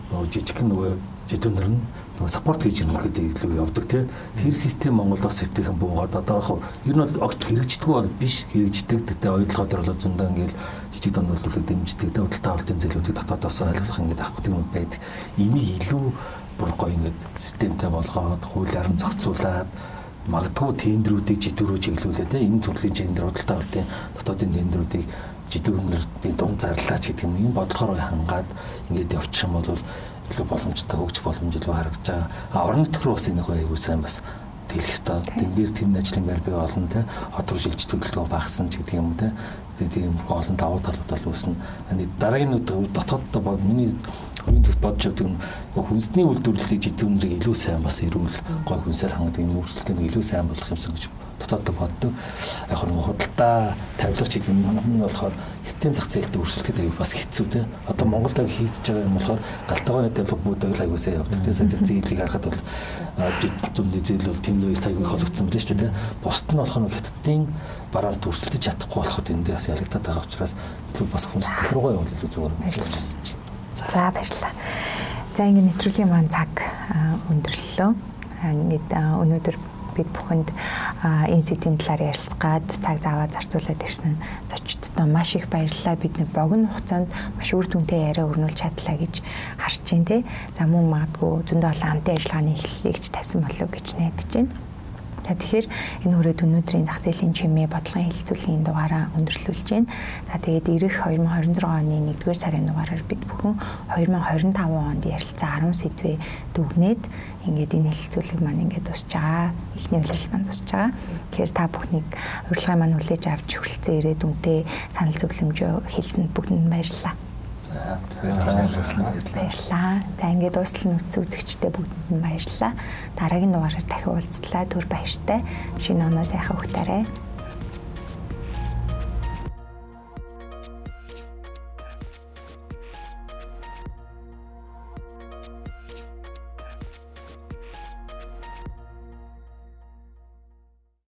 нөгөө жижигхэн нөгөө жидүүнэр нь нөгөө саппорт хийж ирнэ гэдэг илүү явдаг тийм. Тэр систем Монголоос сэвтэйхэн буугаад одоо яг ер нь бол огт хэрэгждэггүй бол биш хэрэгждэг. Тэгтээ ойлгохоо дээр бол зөндөө ингээл жижиг дунд үйлдвэрлэлд дэмждэг. Худалдаа авалтын зээлүүдийг дотоодоос ойлгох ингээд авахгүй юм байдаг. Энийг илүү бүр гоё ингээд системтэй болгоод хуулиар нь зохицуулаад магадгүй тендерүүдийг жидүүрөө чиглүүлээ тийм. Энэ төрлийн тендер худалдаа авалтын дотоодын тендерүүдийг жидүүрний дунд зарлаач гэдэг юм бодлохоор хангаад ингээд явчих юм бол илүү боломжтой хөгжих боломж илүү харагдаж байгаа. Орон нутг руу бас энэ аягүй сайн бас тэлэх ёстой. Тэмдгээр тэм ажлын байр бий олон те хот руу шилжиж төлөвлөгөө багсан ч гэдэг юм те. Тийм олон давуу талууд бол үүснэ. Дараагийн дотооддоо миний хувийн төвд бодож явдаг нь хүнсний үйлдвэрлэлийг жидүүнэрийг илүү сайн бас эрүүл гой хүнсээр хангадаг энэ өөрчлөлтөнд илүү сайн болох юмсан гэж дотооддоо боддог. Яг нь худалдаа тавилгач гэдэг нь болохоор хятадын зах зээлтэй өрсөлдөд аяг бас хэцүү те. Одоо Монголд хийгдэж байгаа юм болохоор галтгооны тавилга бүтээл аягуулсаа явдаг те. Сая зээлийг харахад бол жижигдүүний зээл бол тэнд хоёр цагийг хологдсон байна шүү дээ те. Бусд нь болохоор хятадын бараар дүрсэлдэж чадахгүй болоход энэ бас ялагдаад байгаа учраас илүү бас хүн сэтгэл рүүгээ явуул илүү зүгээр. За баярлалаа. За ингэ нэвтрүүлгийн маань цаг өндөрлөлөө. Ингээд өнөөдөр бид бүхэнд энэ сэдвийн талаар ярилцгаад цаг зав зарцуулаад ирсэн зочдод маш их баярлалаа. Бид нэг богино хугацаанд маш үр дүнтэй яриа өрнүүлж чадлаа гэж харж байна те. За мөн магадгүй зөндөө олон хамтын ажиллагааны эхлэлийг ч тавьсан болов гэж найдаж байна. За тэгэхээр энэ хүрээд өнөөдрийн зах зээлийн чимээ бодлогын хэлэлцүүлгийн дугаараа өндөрлүүлж байна. За тэгээд ирэх 2026 оны 1-р сарын дугаараар бид бүхэн 2025 онд ярилцсан 10 сэдвээ дүгнээд ингээд энэ хэлэлцүүлэг маань ингээд дуусж байгаа. Эхний улирал маань дуусж байгаа. Тэгэхээр та бүхнийг урилгын маань хүлээж авч хүрэлцэн ирээд үнтэй санал зөвлөмжөө хэлсэнд бүгдэнд баярлалаа. Баярлалаа. За ингээд дуустал нүц үзэгчтэй бүгдэнд нь баярлалаа. Дараагийн дугаараар дахин уулзлаа. Түр баяртай. Шинэ оноо сайхан ухтаарай.